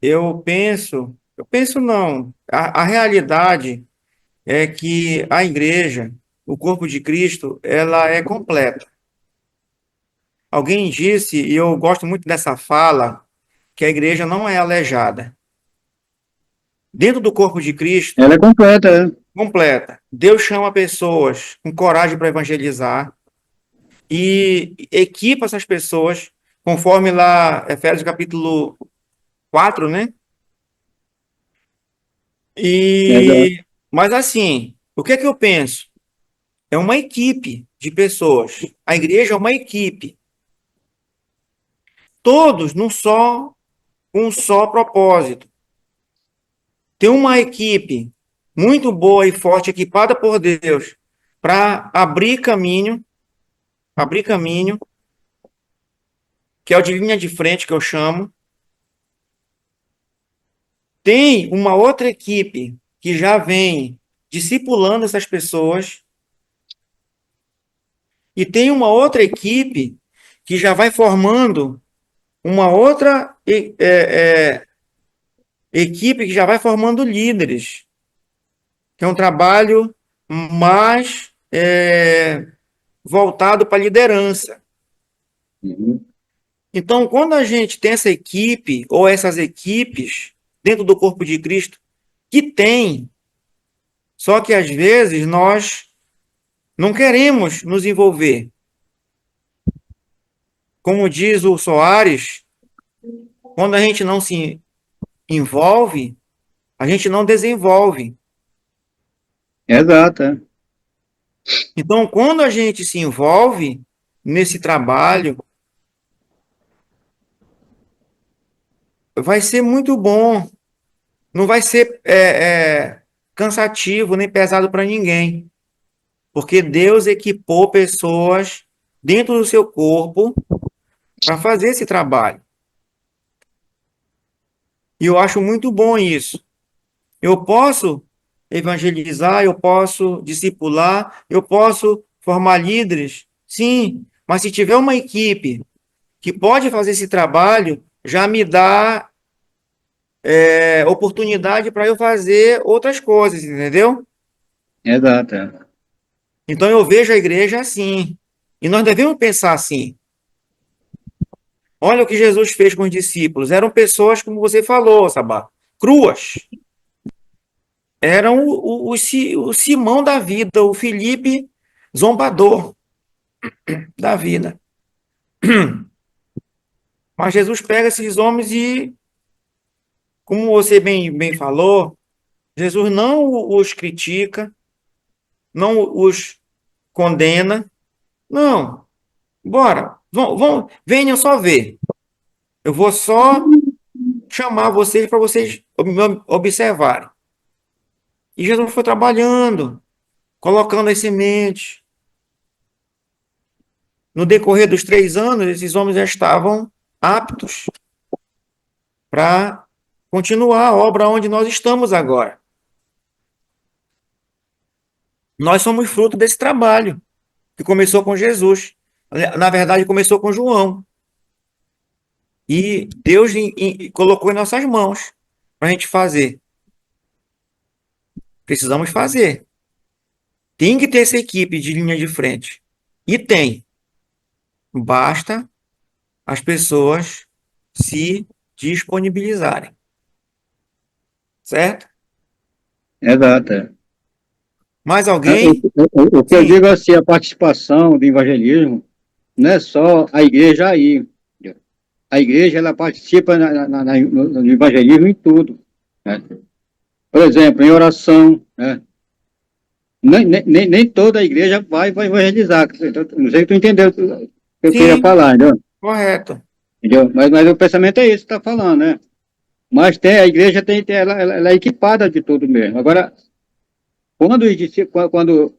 eu penso não, a realidade é que a igreja, o corpo de Cristo, ela é completa. Alguém disse, e eu gosto muito dessa fala, que a igreja não é aleijada. Dentro do corpo de Cristo, Ela é completa, né? completa. Deus chama pessoas com coragem para evangelizar e equipa essas pessoas, conforme lá Efésios capítulo 4, né? Exato. Mas assim, o que é que eu penso? É uma equipe de pessoas. A igreja é uma equipe. Todos com um só propósito. Tem uma equipe muito boa e forte, equipada por Deus, para abrir caminho, que é o de linha de frente que eu chamo. Tem uma outra equipe que já vem discipulando essas pessoas, e tem uma outra equipe que já vai formando uma outra equipe que já vai formando líderes, que é um trabalho mais voltado para a liderança. Uhum. Então, quando a gente tem essa equipe ou essas equipes dentro do corpo de Cristo, que tem, só que às vezes nós não queremos nos envolver. Como diz o Soares, quando a gente não se envolve, a gente não desenvolve. Exato, é. Então, quando a gente se envolve nesse trabalho, vai ser muito bom. Não vai ser cansativo nem pesado para ninguém, porque Deus equipou pessoas dentro do seu corpo para fazer esse trabalho. E eu acho muito bom isso. Eu posso evangelizar, eu posso discipular, eu posso formar líderes, sim, mas se tiver uma equipe que pode fazer esse trabalho, já me dá oportunidade para eu fazer outras coisas, entendeu? Exato. É. Então eu vejo a igreja assim. E nós devemos pensar assim. Olha o que Jesus fez com os discípulos. Eram pessoas, como você falou, Sabá, cruas. Eram o Simão da vida, o Felipe zombador da vida. Mas Jesus pega esses homens e, como você bem falou, Jesus não os critica, não os condena. Não, bora, venham só ver. Eu vou só chamar vocês para vocês me observarem. E Jesus foi trabalhando, colocando as sementes. No decorrer dos 3 anos, esses homens já estavam aptos para continuar a obra onde nós estamos agora. Nós somos fruto desse trabalho, que começou com Jesus. Na verdade, começou com João. E Deus colocou em nossas mãos para a gente fazer. Precisamos fazer. Tem que ter essa equipe de linha de frente. E tem. Basta as pessoas se disponibilizarem. Certo? Exato. É. Mais É, alguém? o que eu Sim, digo assim, a participação do evangelismo não é só a igreja aí. A igreja, ela participa no evangelismo em tudo, né? Por exemplo, em oração, né? Nem toda a igreja vai evangelizar. Não sei se tu entendeu o que eu queria sim, falar, entendeu? correto. Entendeu? Mas o pensamento é isso que está falando, né? Mas a igreja ela é equipada de tudo mesmo. Agora, quando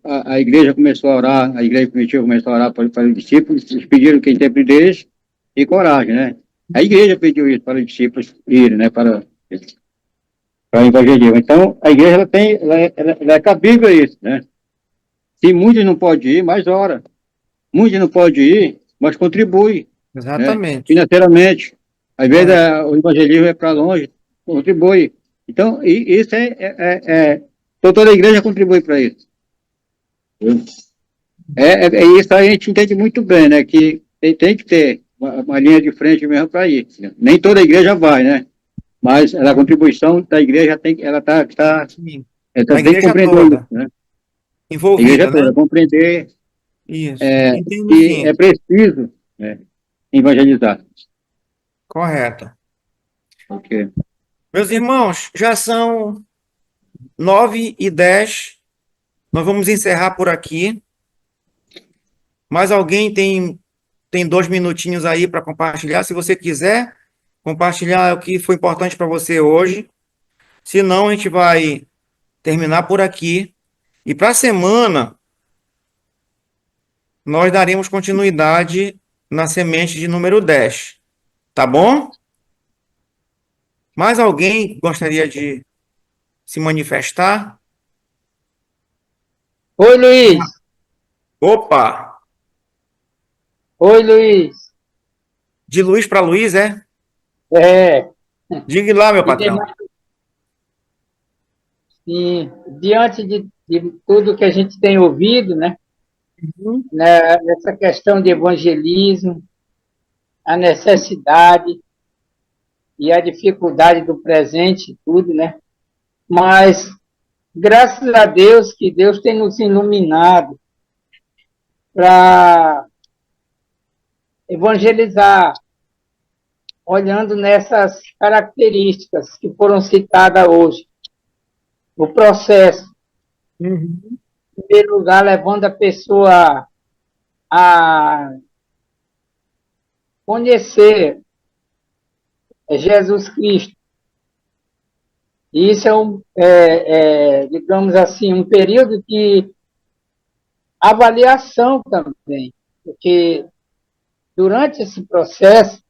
a igreja começou a orar, a igreja primitiva começou a orar para os discípulos, eles pediram que sempre deles e coragem, né? A igreja pediu isso para os discípulos irem, né? Para o evangelismo. Então, a igreja ela é cabível a isso, né? Se muitos não podem ir, mais ora. Muitos não podem ir, mas contribui, né? Exatamente. Financeiramente. Às vezes Correto. o evangelismo é para longe, contribui. Então, isso toda a igreja contribui para isso. Isso aí a gente entende muito bem, né? Que tem que ter uma linha de frente mesmo para isso. Né? Nem toda a igreja vai, né? Mas a contribuição da igreja ela Sim. ela A tem que igreja compreender isso, toda né? A igreja envolvida, né? toda, compreender Isso. Entendo que é sim. preciso, né, evangelizar. Correto. Porque Meus irmãos, já são 9h10. Nós vamos encerrar por aqui. Mais alguém tem 2 minutinhos aí para compartilhar? Se você quiser compartilhar o que foi importante para você hoje. Se não, a gente vai terminar por aqui. E para a semana, nós daremos continuidade na semente de número 10. Tá bom? Mais alguém gostaria de se manifestar? Oi, Luiz. Opa! Oi, Luiz. De Luiz para Luiz, é? É, Diga lá, meu e patrão. demais, sim, diante de tudo que a gente tem ouvido, Uhum. nessa questão de evangelismo, a necessidade e a dificuldade do presente, tudo, né? Mas, graças a Deus, que Deus tem nos iluminado para evangelizar, olhando nessas características que foram citadas hoje. O processo, Uhum. em primeiro lugar, levando a pessoa a conhecer Jesus Cristo. E isso digamos assim, um período de avaliação também. porque durante esse processo,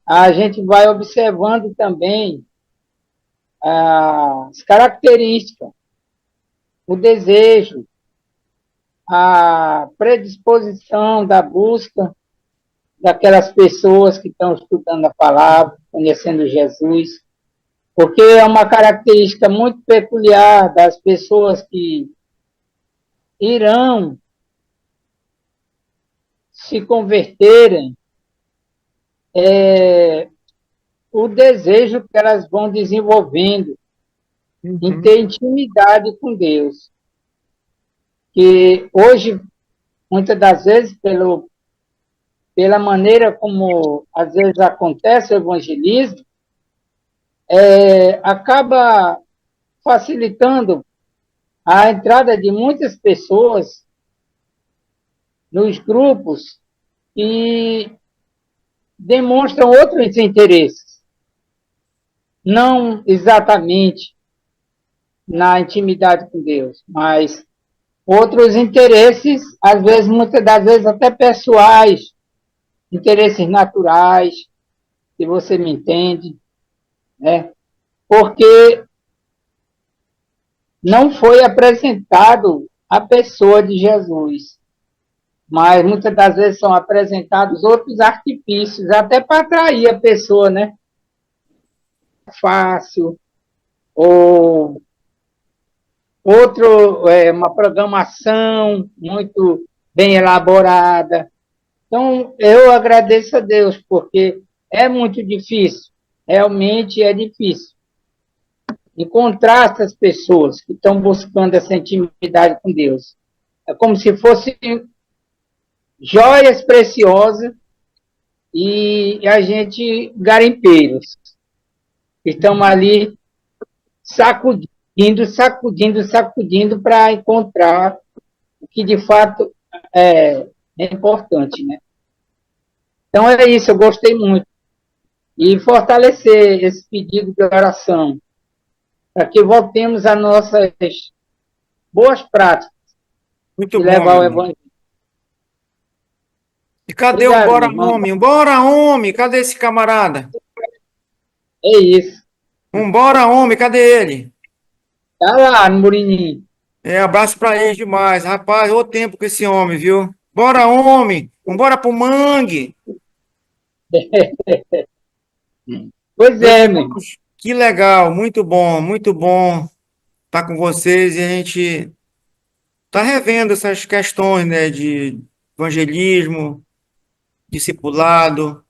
a gente vai observando também as características, o desejo, a predisposição da busca daquelas pessoas que estão estudando a palavra, conhecendo Jesus, porque é uma característica muito peculiar das pessoas que irão se converterem, o desejo que elas vão desenvolvendo em ter intimidade com Deus. Que hoje, muitas das vezes, pela maneira como às vezes acontece o evangelismo, acaba facilitando a entrada de muitas pessoas nos grupos e demonstram outros interesses, não exatamente na intimidade com Deus, mas outros interesses, às vezes, muitas das vezes até pessoais, interesses naturais, se você me entende, né? Porque não foi apresentado a pessoa de Jesus, mas muitas das vezes são apresentados outros artifícios, até para atrair a pessoa, né? Fácil, ou uma programação muito bem elaborada. Então, eu agradeço a Deus, porque é muito difícil, realmente é difícil encontrar essas pessoas que estão buscando essa intimidade com Deus. É como se fossem joias preciosas e a gente garimpeiros. Estamos ali sacudindo para encontrar o que de fato é importante, né? Então é isso, eu gostei muito. E fortalecer esse pedido de oração, para que voltemos às nossas boas práticas Muito e bom, levar meu o irmão. evangelho. E cadê o Obrigado, Bora meu irmão. Homem? Bora Homem! Cadê esse camarada? É isso. Bora Homem, cadê ele? Tá lá no Murininho. Abraço pra ele demais. Rapaz, ô tempo com esse homem, viu? Bora Homem! Vambora pro mangue! Pois Meus é, meu. irmãos, que legal, muito bom estar com vocês e a gente tá revendo essas questões, né, de evangelismo, discipulado,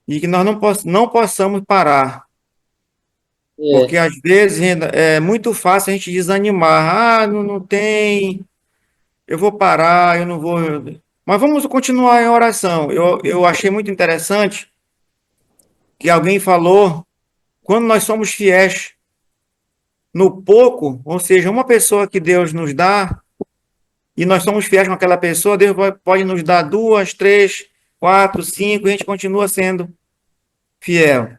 e que nós não possamos parar, porque É, às vezes é muito fácil a gente desanimar. Ah, não tem, eu vou parar, eu não vou. Mas vamos continuar em oração. Eu achei muito interessante que alguém falou, quando nós somos fiéis no pouco, ou seja, uma pessoa que Deus nos dá, e nós somos fiéis com aquela pessoa, Deus pode nos dar duas, três, quatro, cinco, e a gente continua sendo fiel.